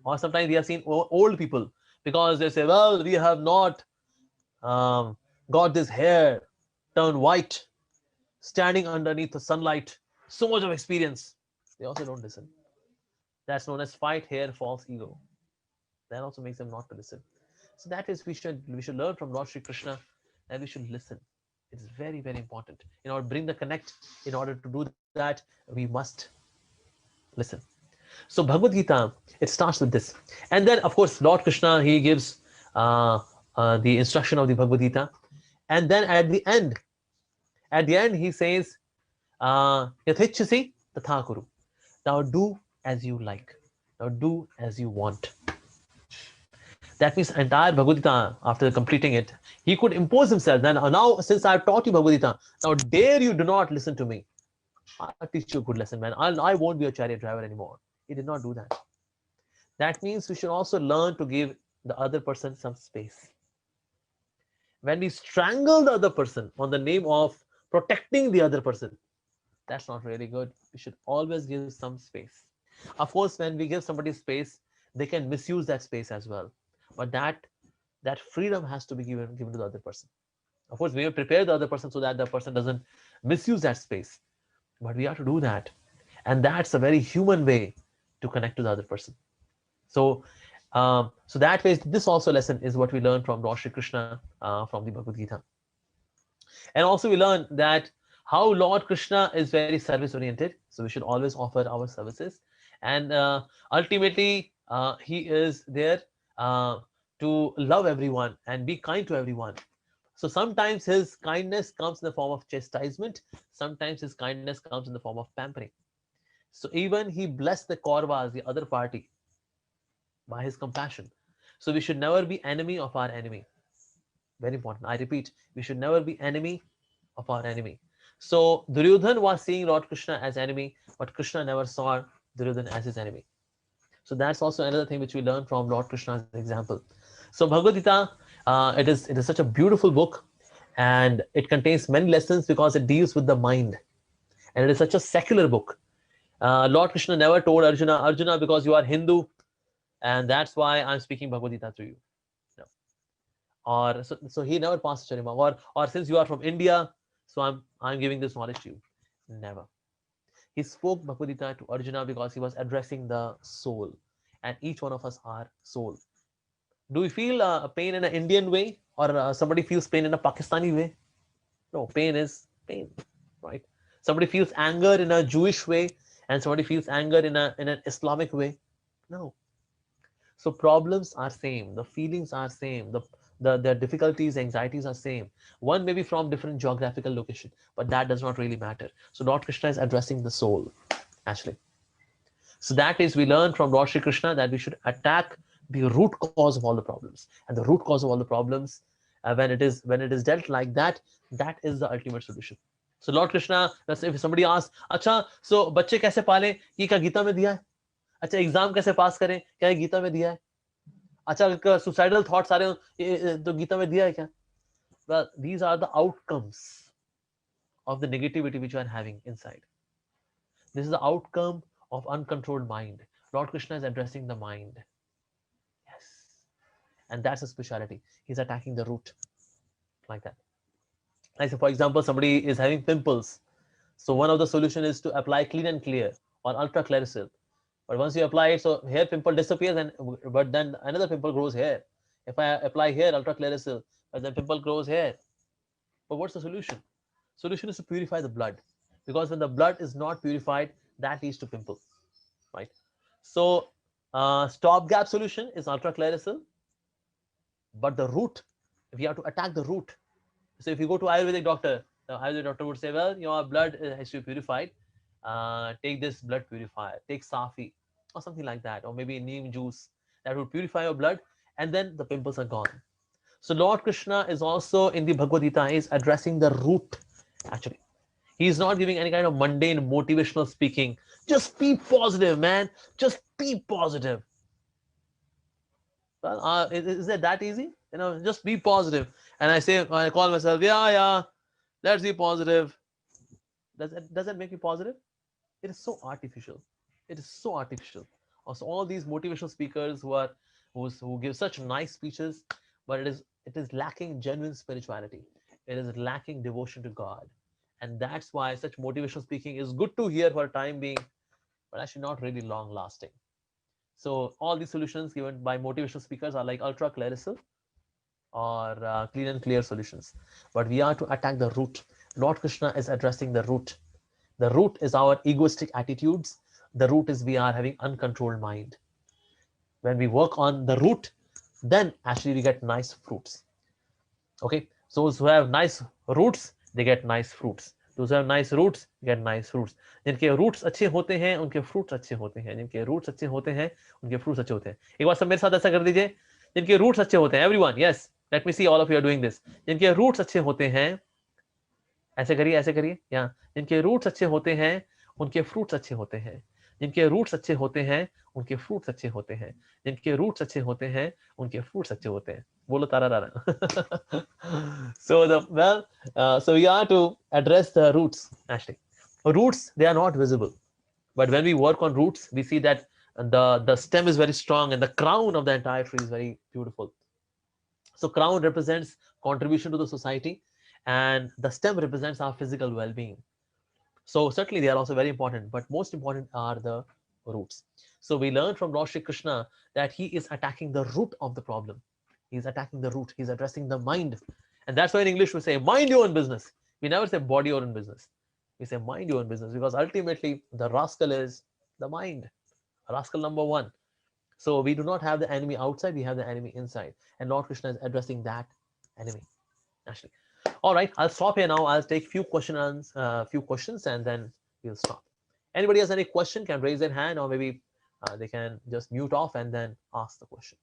or sometimes we have seen old people, because they say, well, we have not um, got this hair turned white, standing underneath the sunlight, so much of experience. They also don't listen. That's known as fight hair false ego. That also makes them not to listen. So that is we should learn from Lord Shri Krishna that we should listen. It is very, very important. In order to bring the connect, in order to do that, we must listen. So Bhagavad Gita, it starts with this. And then, of course, Lord Krishna, he gives uh, the instruction of the Bhagavad Gita. And then at the end, he says, Yathechasi tatha kuru. Now do as you like. Now do as you want. That means entire Bhagavad Gita, after completing it, he could impose himself. Then now, since I've taught you Bhagavad Gita, now dare you do not listen to me. I'll teach you a good lesson, man. I won't be a chariot driver anymore. He did not do that. That means we should also learn to give the other person some space. When we strangle the other person on the name of protecting the other person, that's not really good. We should always give some space. Of course, when we give somebody space, they can misuse that space as well. But that freedom has to be given to the other person. Of course, we will prepare the other person so that the person doesn't misuse that space. But we have to do that. And that's a very human way to connect to the other person. So, so that way, this also lesson is what we learn from Lord Shri Krishna from the Bhagavad Gita. And also we learn that how Lord Krishna is very service oriented. So we should always offer our services. And ultimately, he is there to love everyone and be kind to everyone. So sometimes his kindness comes in the form of chastisement. Sometimes his kindness comes in the form of pampering. So even he blessed the Kauravas, the other party, by his compassion. So we should never be enemy of our enemy. Very important. I repeat, we should never be enemy of our enemy. So Duryodhan was seeing Lord Krishna as enemy, but Krishna never saw Duryodhan as his enemy. So that's also another thing which we learn from Lord Krishna's example. So Bhagavad Gita, it is such a beautiful book, and it contains many lessons because it deals with the mind, and it is such a secular book. Lord Krishna never told Arjuna, because you are Hindu, and that's why I'm speaking Bhagavad Gita to you. No. Or so he never passed Charima. Or since you are from India, so I'm giving this knowledge to you. Never. He spoke Bhagavad Gita to Arjuna because he was addressing the soul, and each one of us are soul. Do we feel pain in an Indian way, or somebody feels pain in a Pakistani way? No, pain is pain, right? Somebody feels anger in a Jewish way, and somebody feels anger in an Islamic way. No. So problems are same, the feelings are same, the difficulties, anxieties are same. One may be from different geographical location, but that does not really matter. So Lord Krishna is addressing the soul, actually. So that is, we learn from Lord Shri Krishna that we should attack the root cause of all the problems. And the root cause of all the problems, when it is dealt like that, that is the ultimate solution. So Lord Krishna, if somebody asks, अच्छा, so बच्चे कैसे पाले? ये क्या गीता में दिया है? अच्छा, एग्जाम कैसे पास करें? क्या ये गीता में दिया है? अच्छा, suicidal thoughts आ रहे हो तो गीता में दिया है क्या? Well, these are the outcomes of the negativity which you are having inside. This is the outcome of uncontrolled mind. Lord Krishna is addressing the mind. Yes. And that's a speciality. He's attacking the root. Like that. Like, so for example, somebody is having pimples. So one of the solution is to apply Clean and Clear or Ultra Claricil. But once you apply it, so hair pimple disappears, but then another pimple grows here. If I apply here Ultra Claricil, but then pimple grows here. But what's the solution? Solution is to purify the blood. because when the blood is not purified, that leads to pimple, right? So stopgap solution is ultraclearasil, but the root, we have to attack the root. So if you go to Ayurvedic doctor, the Ayurvedic doctor would say, well, your blood has to be purified. Take this blood purifier, take Safi or something like that, or maybe neem juice that will purify your blood, and then the pimples are gone. So Lord Krishna is also in the Bhagavad-Gita is addressing the root. Actually, he is not giving any kind of mundane motivational speaking. Just be positive, man. Just be positive. Well, is it that easy? You know, just be positive. And I call myself, yeah, let's be positive. Does that make you positive? It is so artificial. It is so artificial. Also, all these motivational speakers who give such nice speeches, but it is lacking genuine spirituality. It is lacking devotion to God, and that's why such motivational speaking is good to hear for a time being, but actually not really long lasting. So all these solutions given by motivational speakers are like ultra clarical or clean and clear solutions, but we are to attack the root. Lord Krishna is addressing the root. The root is our egoistic attitudes. The root is we are having uncontrolled mind. When we work on the root, then actually we get nice fruits. Okay, so those who have nice roots, they get nice fruits. Those who have nice roots get nice fruits. जिनके roots अच्छे होते हैं उनके fruits अच्छे होते हैं. जिनके roots अच्छे होते हैं उनके fruits अच्छे होते हैं. एक बार सब मेरे साथ ऐसा कर दीजिए. जिनके roots अच्छे होते हैं, everyone, yes, let me see all of you are doing this. जिनके roots अच्छे होते हैं, ऐसे करिए, यहाँ. जिनके roots अच्छे होते हैं उनके fruits अच्छे होते हैं. जिनके रूट्स अच्छे होते हैं उनके फ्रूट्स अच्छे होते हैं. जिनके रूट्स अच्छे होते हैं उनके फ्रूट्स अच्छे होते हैं. बोलो तारा तारा. So we are to address the roots. Actually, roots, they are not visible, but when we work on roots, we see that the stem is very strong and the crown of the entire tree is very beautiful. So crown represents contribution to the society, and the stem represents our physical well-being. So certainly they are also very important, but most important are the roots. So we learn from Lord Shri Krishna that he is attacking the root of the problem. He's attacking the root. He's addressing the mind. And that's why in English we say, mind your own business. We never say body your own business. We say mind your own business, because ultimately the rascal is the mind. Rascal number one. So we do not have the enemy outside, we have the enemy inside. And Lord Krishna is addressing that enemy, actually. All right, I'll stop here now. I'll take few questions and then we'll stop. Anybody has any question can raise their hand, or maybe they can just mute off and then ask the question.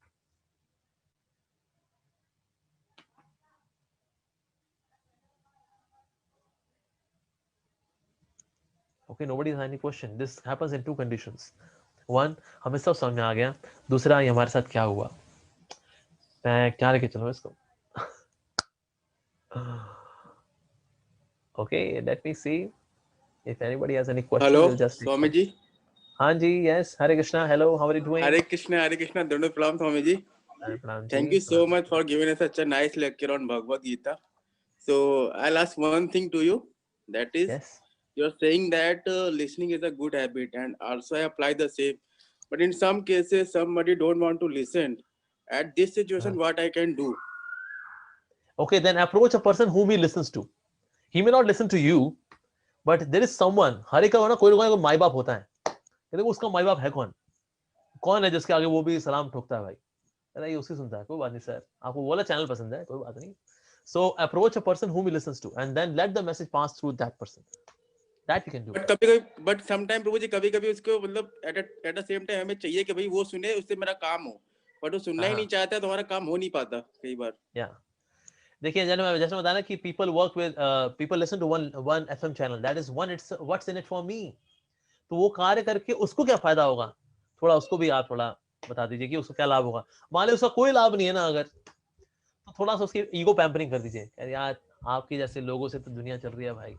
Okay, nobody has any question. This happens in two conditions. One, हमें सब समझ में आ गया. दूसरा, ये हमारे साथ क्या हुआ. मैं क्या लेके चलूं इसको? Okay, let me see if anybody has any questions. Hello, we'll just Swami ji. हाँ जी, yes. Hare Krishna. Hello, how are you doing? Hare Krishna. Dhandu Pranam, Swami ji. Thank you so much for giving us such a nice lecture on Bhagavad-Gita. So I'll ask one thing to you. That is, yes, you're saying that listening is a good habit, and also I apply the same. But in some cases, somebody don't want to listen. At this situation, what I can do? Okay, then approach a person whom he listens to. He may not listen to you, but there is someone. हर एक का ना कोई कोई माई बाप होता है. देखो उसका माई बाप है कौन? कौन है जिसके आगे वो भी सलाम ठोकता है भाई? अरे ये उसकी सुनता है. कोई बात नहीं सर. आपको बोला चैनल पसंद है, कोई बात नहीं. So approach a person whom he listens to, and then let the message pass through that person. That you can do. But sometimes प्रभु जी कभी-कभी उसको मतलब at the same time हमें चाहिए कि भाई वो सुने, उससे मेरा काम हो. But वो सुनना ही नहीं चाहता तो हमारा काम हो नहीं पाता कई बार. Yeah. देखिए जैसे बताया ना कि people listen to one FM channel. That is one. It's what's in it for me. तो वो कार्य करके उसको क्या फायदा होगा? थोड़ा उसको भी आप थोड़ा बता दीजिए कि उसको क्या लाभ होगा. मान ली उसका कोई लाभ नहीं है ना, अगर तो थोड़ा सा उसकी ईगो पैम्परिंग कर दीजिए. यार आपके जैसे लोगों से तो दुनिया चल रही है भाई.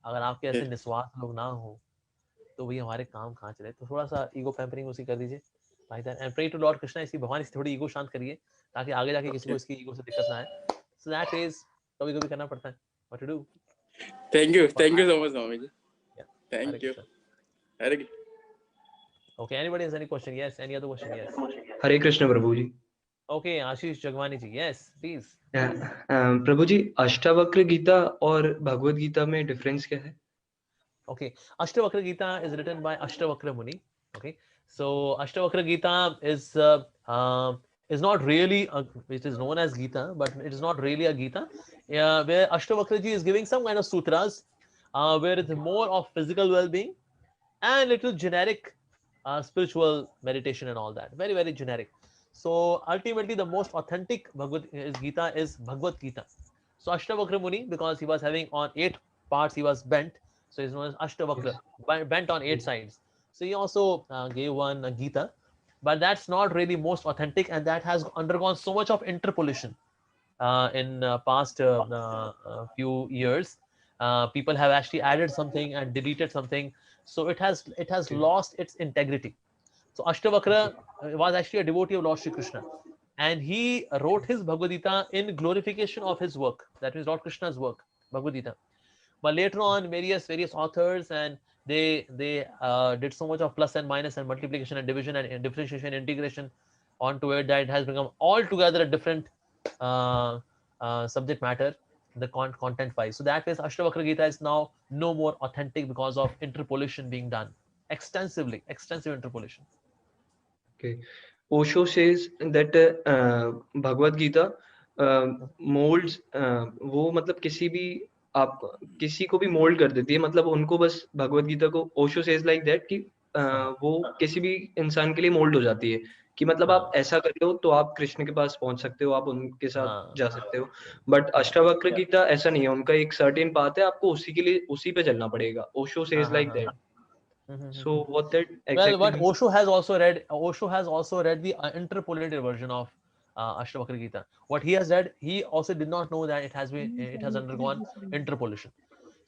अगर आपके ऐसे निस्वार्थ लोग ना हो तो भाई हमारे काम कहाँ चले. तो थोड़ा सा ईगो पैम्परिंग उसी कर दीजिए. Like that, and pray to Lord Krishna. इसकी भगवान इसकी थोड़ी ईगो शांत करिए ताकि आगे जाके किसी को इसकी ईगो से दिक्कत ना आए. So that is कभी-कभी करना पड़ता है. What to do? Thank you so much, Swami ji. Yeah. Thank you. Okay, anybody has any question? Yes. Any other question? Yes. Hare Krishna, Prabhu ji. Okay, Ashish Jagwani ji. Yes, please. प्रभु जी, अष्टावक्र गीता और भगवद गीता में difference क्या है? Okay, Ashtavakra Gita is written by Ashtavakra Muni. Okay, so Ashtavakra Gita is not really it is known as Gita, but it is not really a Gita. Where Ashtavakra ji is giving some kind of sutras, where it's more of physical well-being and little generic spiritual meditation and all that. Very very generic. So ultimately, the most authentic Bhagavad Gita is Bhagavad Gita. So Ashtavakra Muni, because he was having on 8 parts, he was bent. So he's known as Yes. Ashtavakra, bent on 8 sides. So he also gave one Gita, but that's not really most authentic, and that has undergone so much of interpolation in past few years. People have actually added something and deleted something, so it has Okay. lost its integrity. So Okay. Ashtavakra was actually a devotee of Lord Shri Krishna, and he wrote Okay. his Bhagavad Gita in glorification of his work. That means Lord Krishna's work, Bhagavad Gita. But later on, various authors and they did so much of plus and minus and multiplication and division and differentiation and integration onto it that it has become altogether a different uh, subject matter, the content wise. So that means Ashtavakra Gita is now no more authentic because of interpolation being done extensive interpolation. Okay. Osho says that Bhagavad Gita molds वो मतलब किसी भी आप किसी को भी mould कर देती है मतलब उनको बस भगवत गीता को ओशो सेज लाइक दैट कि वो किसी भी इंसान के लिए मोल्ड हो जाती है कि मतलब आप हाँ ऐसा कर लो तो आप कृष्ण के पास पहुंच सकते हो आप उनके साथ हाँ जा सकते हो बट हाँ अष्टावक्र गीता ऐसा नहीं है उनका एक सर्टेन पाथ है आपको उसी के लिए उसी पे चलना पड़ेगा ओशो हाँ सेज हाँ लाइक हाँ दैट हाँ so what that Well, exactly what mean Osho has also read the interpolated version of Ashtavakra Gita. What he has read, he also did not know that it has undergone interpolation.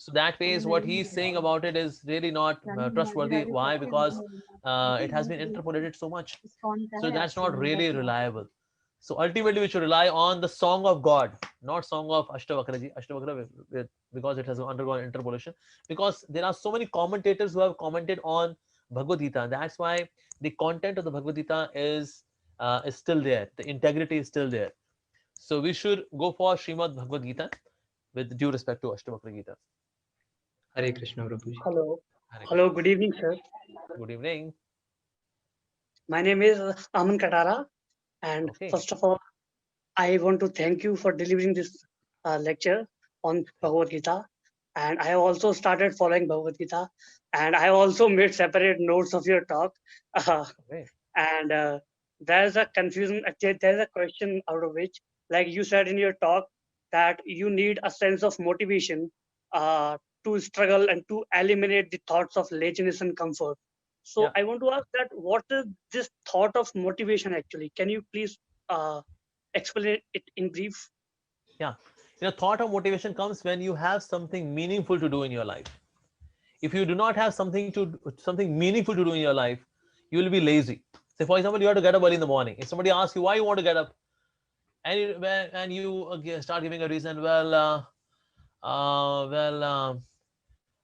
So that way, what he's saying about it is really not trustworthy. Why? Because it has been interpolated so much. So that's not really reliable. So ultimately, we should rely on the song of God, not song of Ashtavakra ji. Ashtavakra, because it has undergone interpolation. Because there are so many commentators who have commented on Bhagavad Gita. That's why the content of the Bhagavad Gita is still there. The integrity is still there. So we should go for Srimad Bhagavad Gita with due respect to Ashtavakra Gita. Hare Krishna prabhu ji Hello. Hare Hello. Krishna. Good evening, sir. Good evening. My name is Aman Katara. And Okay. first of all, I want to thank you for delivering this lecture on Okay. Bhagavad Gita. And I have also started following Bhagavad Gita. And I have also made separate notes of your talk. Uh, Okay. and there's a confusion. Actually, there's a question out of which, like you said in your talk, that you need a sense of motivation to struggle and to eliminate the thoughts of laziness and comfort. So Yeah. I want to ask that what is this thought of motivation actually? Can you please explain it in brief? Yeah. Thought of motivation comes when you have something meaningful to do in your life. If you do not have something meaningful to do in your life, you will be lazy. Say, for example, you have to get up early in the morning. If somebody asks you why you want to get up, and you start giving a reason, uh, well,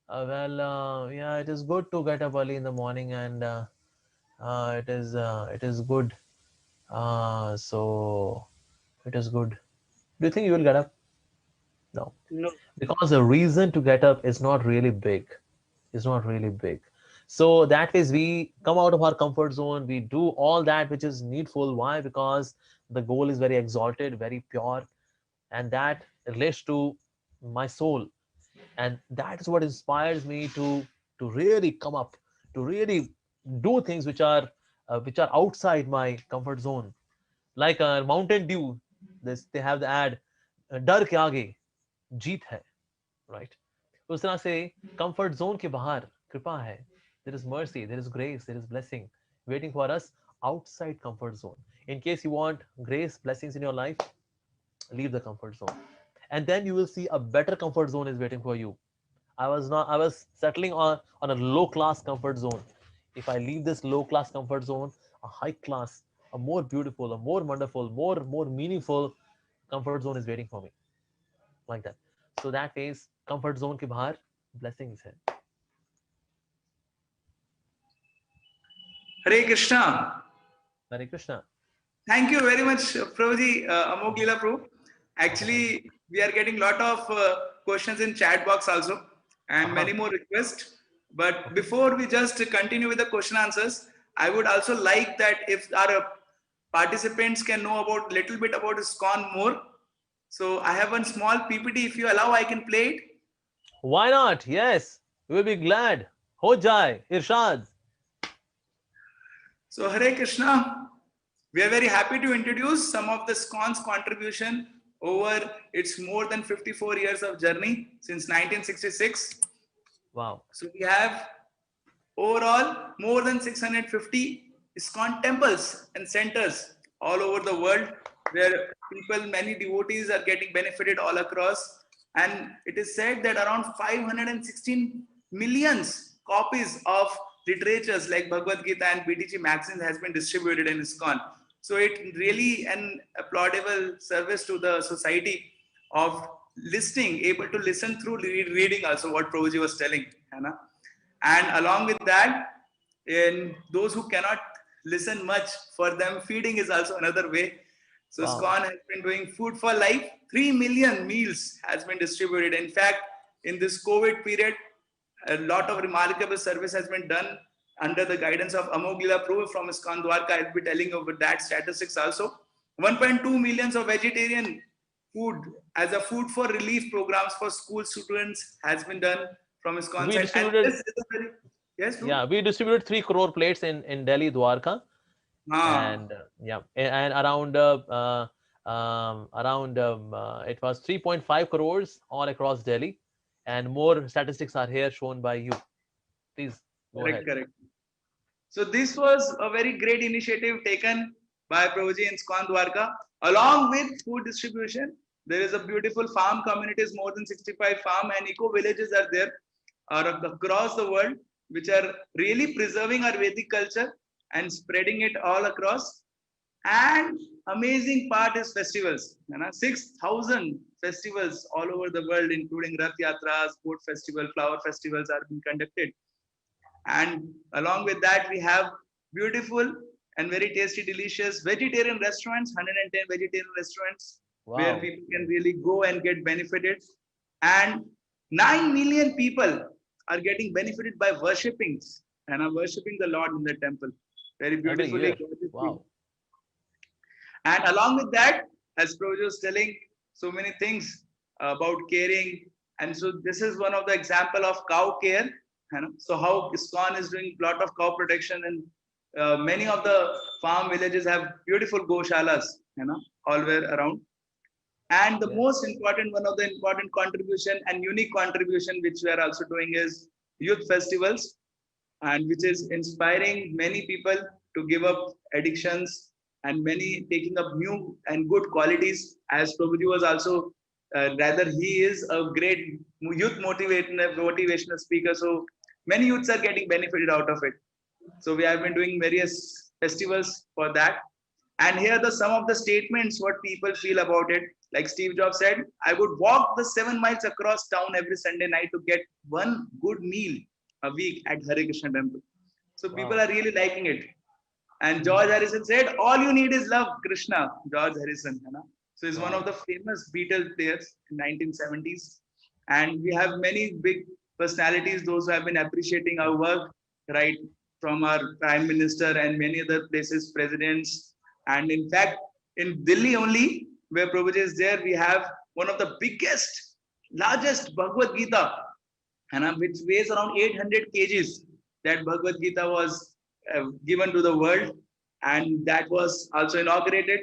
uh, yeah, it is good to get up early in the morning, and it is good. So it is good. Do you think you will get up? No, No. because the reason to get up is not really big. Is not really big. So that is we come out of our comfort zone. We do all that which is needful. Why? Because the goal is very exalted, very pure, and that relates to my soul, and that is what inspires me to really come up, to really do things which are outside my comfort zone, like a Mountain Dew. This they have the ad, डर के आगे जीत है, right? उस तरह से comfort zone के बाहर कृपा है. There is mercy, there is grace, there is blessing waiting for us outside comfort zone. In case you want grace, blessings in your life, leave the comfort zone, and then you will see a better comfort zone is waiting for you. I was settling on a low class comfort zone. If I leave this low class comfort zone, a high class, a more beautiful, a more wonderful, more meaningful comfort zone is waiting for me, like that. So that is comfort zone के बाहर blessings है. Hare Krishna. Hare Krishna. Thank you very much, Prabhuji, Amogh Lila Prabhu. Thank Actually, we are getting lot of questions in chat box also, you. and many more requests. But before we just continue with the question answers, I would also like that if our participants can know about little bit about ISKCON more. So I have one small PPT. If you allow, I can play it. Why not? Yes, we will be glad. Ho jai, Irshad. So Hare Krishna, we are very happy to introduce some of the ISKCON's contribution over its more than 54 years of journey since 1966. Wow. So we have overall more than 650 ISKCON temples and centers all over the world where people, many devotees are getting benefited all across. And it is said that around 516 millions copies of literatures like Bhagavad-Gita and BTG magazines has been distributed in ISKCON. So it really an applaudable service to the society of listening, able to listen through reading also what Prabhuji was telling. And along with that, in those who cannot listen much, for them feeding is also another way. So Wow. ISKCON has been doing food for life. 3 million meals has been distributed. In fact, in this COVID period, a lot of remarkable service has been done under the guidance of Amogh Prabhu from ISKCON Dwarka. I'll be telling you about that statistics also. 1.2 millions of vegetarian food as a food for relief programs for school students has been done from ISKCON We side. And distributed, this is a very, yes, Prabhu? yeah, we distributed 3 crore plates in Delhi, Dwarka. And yeah, and around it was 3.5 crores all across Delhi, and more statistics are here shown by you. Please go Correct, ahead. correct. So this was a very great initiative taken by Prabhuji in ISKCON Dwarka. Along with food distribution, there is a beautiful farm communities, more than 65 farm and eco villages are there across the world, which are really preserving our Vedic culture and spreading it all across. And amazing part is festivals. 6,000 festivals all over the world, including Rath Yatras, boat festival, flower festivals are being conducted. And along with that, we have beautiful and very tasty, delicious vegetarian restaurants, 110 vegetarian restaurants, where Wow. people can really go and get benefited. And 9 million people are getting benefited by worshipping and are worshipping the Lord in the temple. Very Every beautifully. year. gorgeously. Wow. And along with that, as Prabhu was telling so many things about caring. And so this is one of the example of cow care. So how ISKCON is doing a lot of cow protection, and many of the farm villages have beautiful goshalas, all where around. And the Yes. most important, one of the important contribution and unique contribution which we are also doing is youth festivals, and which is inspiring many people to give up addictions and many taking up new and good qualities. As Prabhuji was also, rather he is a great youth motivational speaker. So many youths are getting benefited out of it. So we have been doing various festivals for that. And here are some of the statements what people feel about it. Like Steve Jobs said, I would walk the 7 miles across town every Sunday night to get one good meal a week at Hare Krishna temple. So people Wow. are really liking it. And George Harrison said, all you need is love, Krishna. George Harrison. So he's one of the famous Beatles players in 1970s. And we have many big personalities, those who have been appreciating our work, right? From our Prime Minister and many other places, presidents. And in fact, in Delhi only, where Prabhuji is there, we have one of the biggest, largest Bhagavad-Gita, which weighs around 800 kgs. That Bhagavad-Gita was given to the world, and that was also inaugurated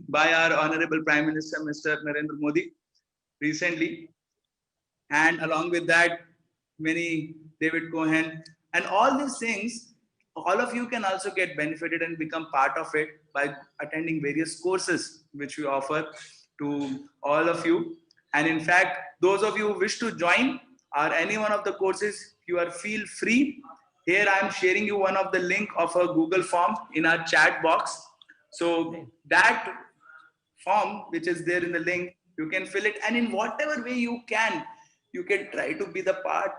by our Honorable Prime Minister, Mr. Narendra Modi, recently. And along with that, many David Cohen, and all these things, all of you can also get benefited and become part of it by attending various courses which we offer to all of you. And in fact, those of you who wish to join or any one of the courses, you are feel free. Here I am sharing you one of the link of a Google form in our chat box. So that form which is there in the link, you can fill it, and in whatever way you can try to be the part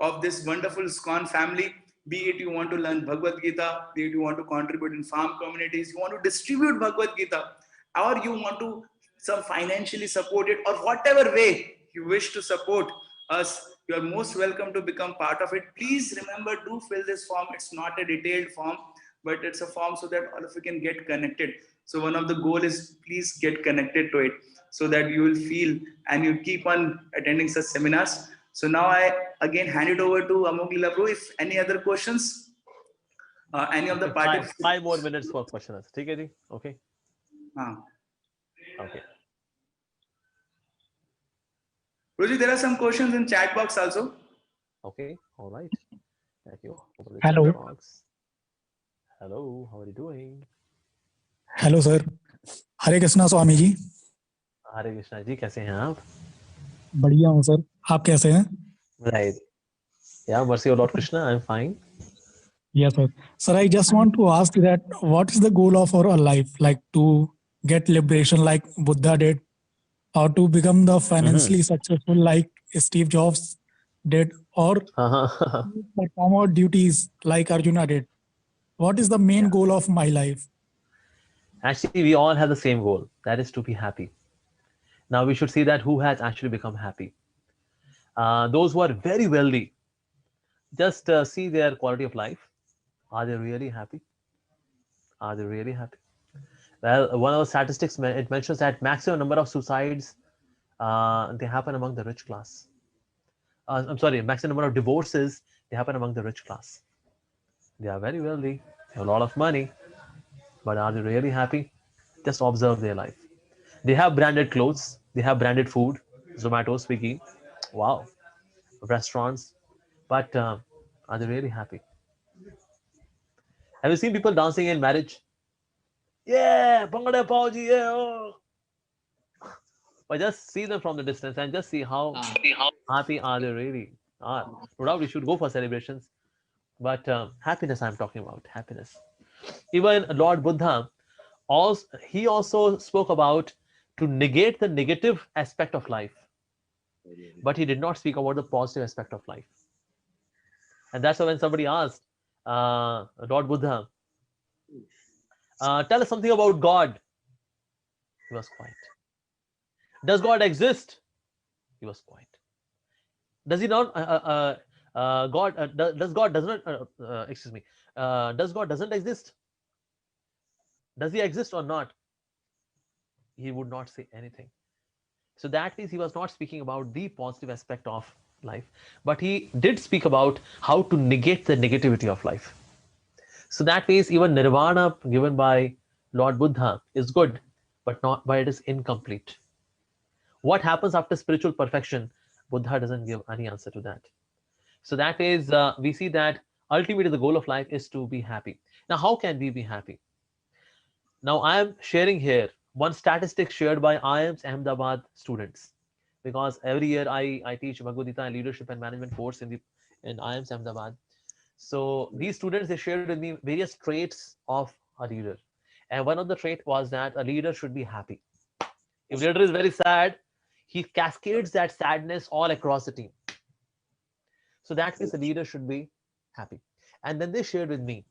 of this wonderful ISKCON family. Be it you want to learn Bhagavad Gita, be it you want to contribute in farm communities, you want to distribute Bhagavad Gita, or you want to some financially support it, or whatever way you wish to support us You are most welcome to become part of it. Please remember, do fill this form. It's not a detailed form, but it's a form so that all of you can get connected. So one of the goal is please get connected to it so that you will feel and you keep on attending such seminars. So now I again hand it over to Amogh, Lila Prabhu. If any other questions, any of the Okay, participants. 5 more minutes for questions. ठीक है जी? Okay. Okay. Roji, there are some questions in chat box also. Okay. All right. Thank you. Open the Hello. chat box. Hello. How are you doing? Hello sir, Hare Krishna Swami ji. Hare Krishna ji, कैसे हैं आप? बढ़िया हूँ sir, आप कैसे हैं? Right. Yeah, mercy of Lord Krishna. I'm fine. Yes sir. Sir, I just want to ask that what is the goal of our life, like to get liberation like Buddha did, or to become the financially successful like Steve Jobs did, or to perform our duties like Arjuna did? What is the main goal of my life? Actually, we all have the same goal. That is to be happy. Now we should see that who has actually become happy. Those who are very wealthy, just see their quality of life. Are they really happy? Are they really happy? Well, one of the statistics, it mentions that maximum number of suicides, they happen among the rich class. I'm sorry, maximum number of divorces, they happen among the rich class. They are very wealthy, they have a lot of money, but are they really happy? Just observe their life. They have branded clothes, they have branded food, Zomato, Swiggy, wow, restaurants, but are they really happy? Have you seen people dancing in marriage? Yeah, Bangade Pauji, yeah. Oh. But just see them from the distance and just see how happy are they really are. No doubt we should go for celebrations, but happiness I'm talking about, happiness. Even Lord Buddha, he also spoke about to negate the negative aspect of life, but he did not speak about the positive aspect of life. And that's why when somebody asked Lord Buddha, tell us something about God, he was quiet. Does God exist? He was quiet. Does he not? Does God does not? Excuse me. Does God doesn't exist? Does he exist or not? He would not say anything. So that means he was not speaking about the positive aspect of life, but he did speak about how to negate the negativity of life. So that means even nirvana given by Lord Buddha is good, but it is incomplete. What happens after spiritual perfection? Buddha doesn't give any answer to that. So that is, we see that ultimately the goal of life is to be happy. Now, how can we be happy? Now, I am sharing here one statistic shared by IIM's Ahmedabad students, because every year I teach Bhagavad-Gita and leadership and management course in IIM's Ahmedabad. So these students, they shared with me various traits of a leader, and one of the trait was that a leader should be happy. If leader is very sad, he cascades that sadness all across the team. So that means the leader should be happy. And then they shared with me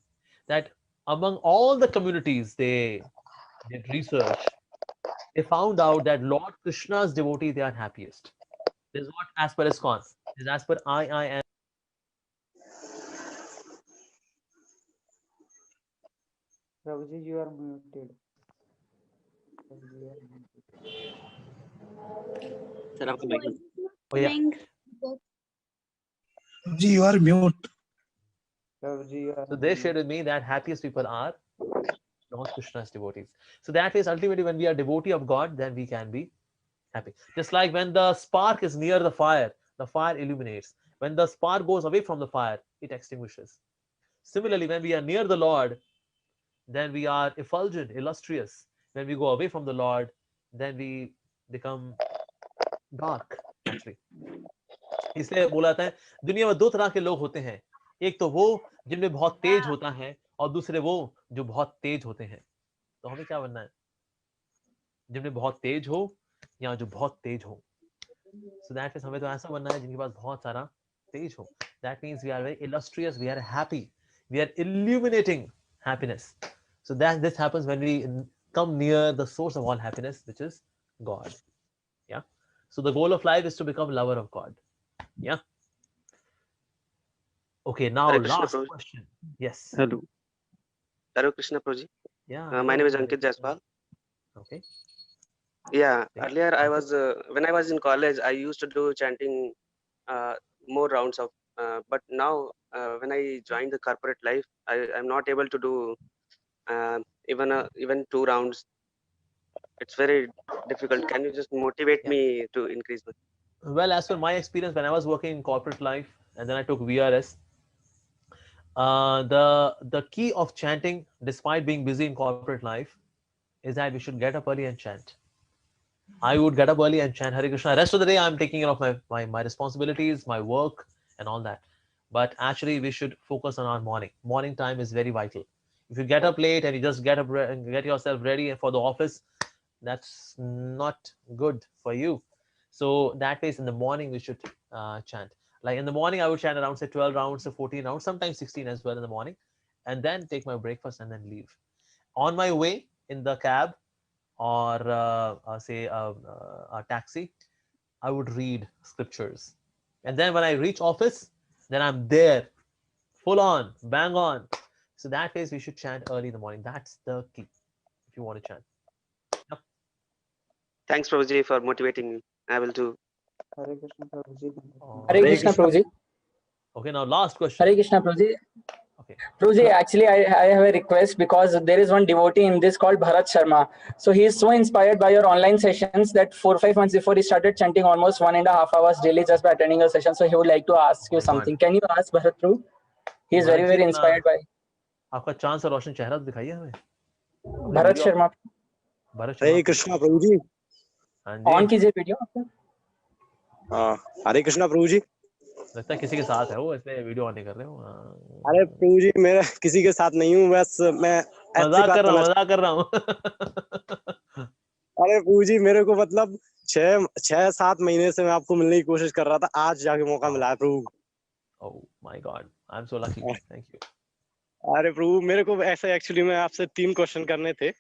that among all the communities they did research, they found out that Lord Krishna's devotees, they are happiest. This is what as per ISKCON. This is as per IIM. Prabhuji, you are muted. Oh, yeah. Ji, you are mute. Prabhuji, you are So they shared with me that happiest people are Lord Krishna's devotees. So that is ultimately when we are devotee of God, then we can be happy. Just like when the spark is near the fire illuminates. When the spark goes away from the fire, it extinguishes. Similarly, when we are near the Lord, then we are effulgent, illustrious. When we go away from the Lord, then we become dark, actually. इसलिए बोला जाता है दुनिया में दो तरह के लोग होते हैं, एक तो वो जिनमें बहुत तेज होता है और दूसरे वो जो बहुत तेज होते हैं. तो हमें क्या बनना है? जिनमें बहुत तेज हो या जो बहुत तेज हो. So that means हमें तो ऐसा बनना है जिनके पास बहुत सारा तेज हो. That means we are very illustrious, we are happy, we are illuminating happiness. So that this happens when we come near the source of all happiness, which is God. Yeah. So the goal of life is to become lover of God. Yeah. Okay, now Hare Krishna, last Prabhuji. question. Yes. Hello. Hare Krishna, Prabhuji. Yeah. My name is hello. Ankit Jaiswal. Okay. Yeah, Yeah. earlier I was when I was in college, I used to do chanting more rounds of. But now when I joined the corporate life, I'm not able to do even 2 rounds. It's very difficult. Can you just motivate Yeah. me to increase my? Well, as per my experience, when I was working in corporate life and then I took VRS, the key of chanting, despite being busy in corporate life, is that we should get up early and chant. I would get up early and chant Hare Krishna. Rest of the day, I'm taking care of my responsibilities, my work, and all that. But actually, we should focus on our morning. Morning time is very vital. If you get up late and you just get up and get yourself ready for the office, that's not good for you. So that means in the morning we should chant. Like in the morning, I would chant around say 12 rounds to 14 rounds, sometimes 16 as well in the morning, and then take my breakfast and then leave. On my way in the cab or say a taxi, I would read scriptures, and then when I reach office, then I'm there, full on, bang on. So that is we should chant early in the morning. That's the key if you want to chant. Yep. Thanks, Prabhuji, for motivating me. I will do. Hare Krishna Prabhuji. Hare Alright. Krishna, Prabhuji. Okay, now last question. Hare Krishna, Prabhuji. Okay. Prabhuji, actually, I have a request because there is one devotee in this called Bharat Sharma. So he is so inspired by your online sessions that 4-5 months before he started chanting almost 1.5 hours daily just by attending your session. So he would like to ask you Oh my something. Can you ask Bharat Prabhu? He is very, Bharat ji very अपना inspired by आपका चांद सा रोशन चेहरा तो दिखाइए हमें Bharat video Sharma. Bharat Sharma Hare को। कृष्णा प्रभु जी। हाँ ऑन जी कीजिए वीडियो आपका। हरे कृष्णा प्रभु जी। लगता है किसी के साथ है वो, इसलिए वीडियो ऑन नहीं कर रहे हो। अरे प्रभु जी मेरा किसी के साथ नहीं हूँ, बस मैं मजाक कर रहा हूँ अरे प्रभु जी मेरे को मतलब 6-7 महीने से मैं आपको मिलने की कोशिश कर रहा था, आज जाके मौका मिला है प्रभु। Oh my God, I'm so lucky. Thank you. अरे प्रभु मेरे को ऐसे एक्चुअली में आपसे 3 क्वेश्चन करने थे।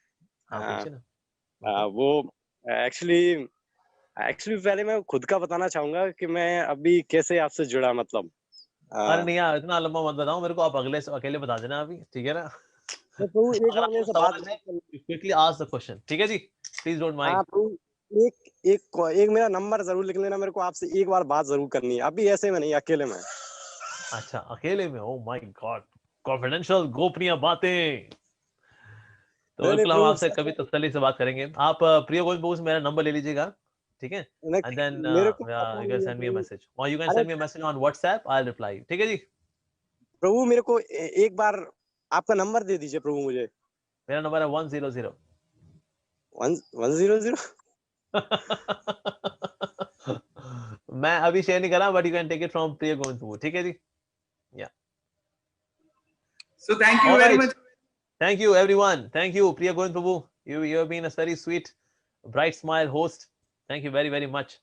पूछिए ना। वो एक्चुअली पहले मैं खुद का बताना चाहूंगा कि मैं अभी कैसे आपसे जुड़ा, मतलब अरे नहीं यार इतना लंबा मत बताओ मेरे को, आप अकेले बता देना अभी, ठीक है ना। तो प्रभु एक बार मेरे से बात क्विकली आस्क द क्वेश्चन, ठीक है जी, प्लीज डोंट माइंड। हाँ प्रभु एक मेरा नंबर जरूर लिख लेना, मेरे को आपसे एक बार बात जरूर करनी है, अभी ऐसे में नहीं, अकेले में। अच्छा अकेले में, ओह माय गॉड, कॉन्फिडेंशियल गोपनीय बातें। तो बिल्कुल हम आपसे कभी तसल्ली से बात करेंगे। आप प्रिय गोविंद प्रभु से मेरा नंबर ले लीजिएगा, ठीक है, and then you can send me a message और you can send me a message on WhatsApp, I will reply, ठीक है जी। प्रभु मेरे को एक बार आपका नंबर दे दीजिए प्रभु मुझे। मेरा नंबर है 100 100। मैं अभी शेयर नहीं कर रहा, but you can take it from प्रिय गोविंद प्रभु, ठीक है जी। या so thank you very much, thank you everyone, thank you Priya Govind Prabhu, you have been a very sweet, bright smile host, thank you very very much.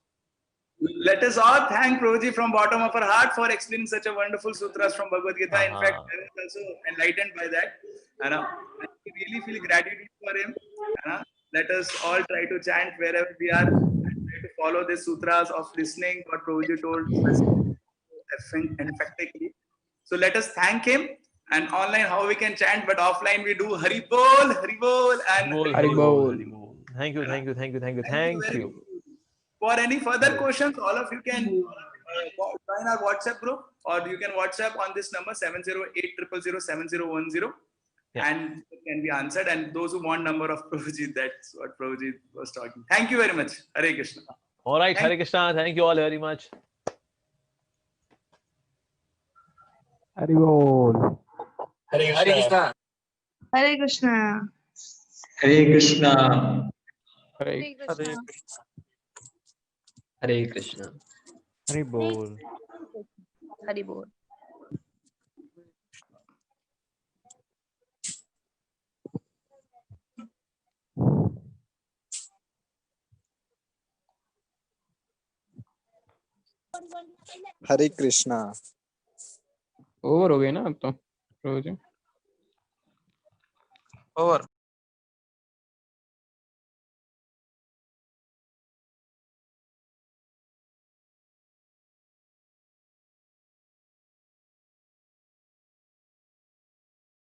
Let us all thank Prabhuji from bottom of our heart for explaining such a wonderful sutras from Bhagavad-Gita. In fact, I was also enlightened by that. And we really feel gratitude for him. Let us all try to chant wherever we are and try to follow the sutras of listening what Prabhuji told emphatically. So let us thank him. And online how we can chant, but offline we do Hari Bol, Hari Bol, and Hari Bol. Thank you, thank you, thank you, thank you, thank you. For any further questions, all of you can join our WhatsApp group, or you can WhatsApp on this number 70800071010, and it can be answered. And those who want number of Prabhuji, that's what Prabhuji was talking. Thank you very much. Hare Krishna. All right, Hare Krishna. Thank you all very much. Hari Bol. Hare Krishna. Hare Krishna. Hare Krishna. Hare Krishna. Hare Krishna. Hari Bol. Hari Bol. Hare Krishna. Over हो गई ना अब तो रोज Over.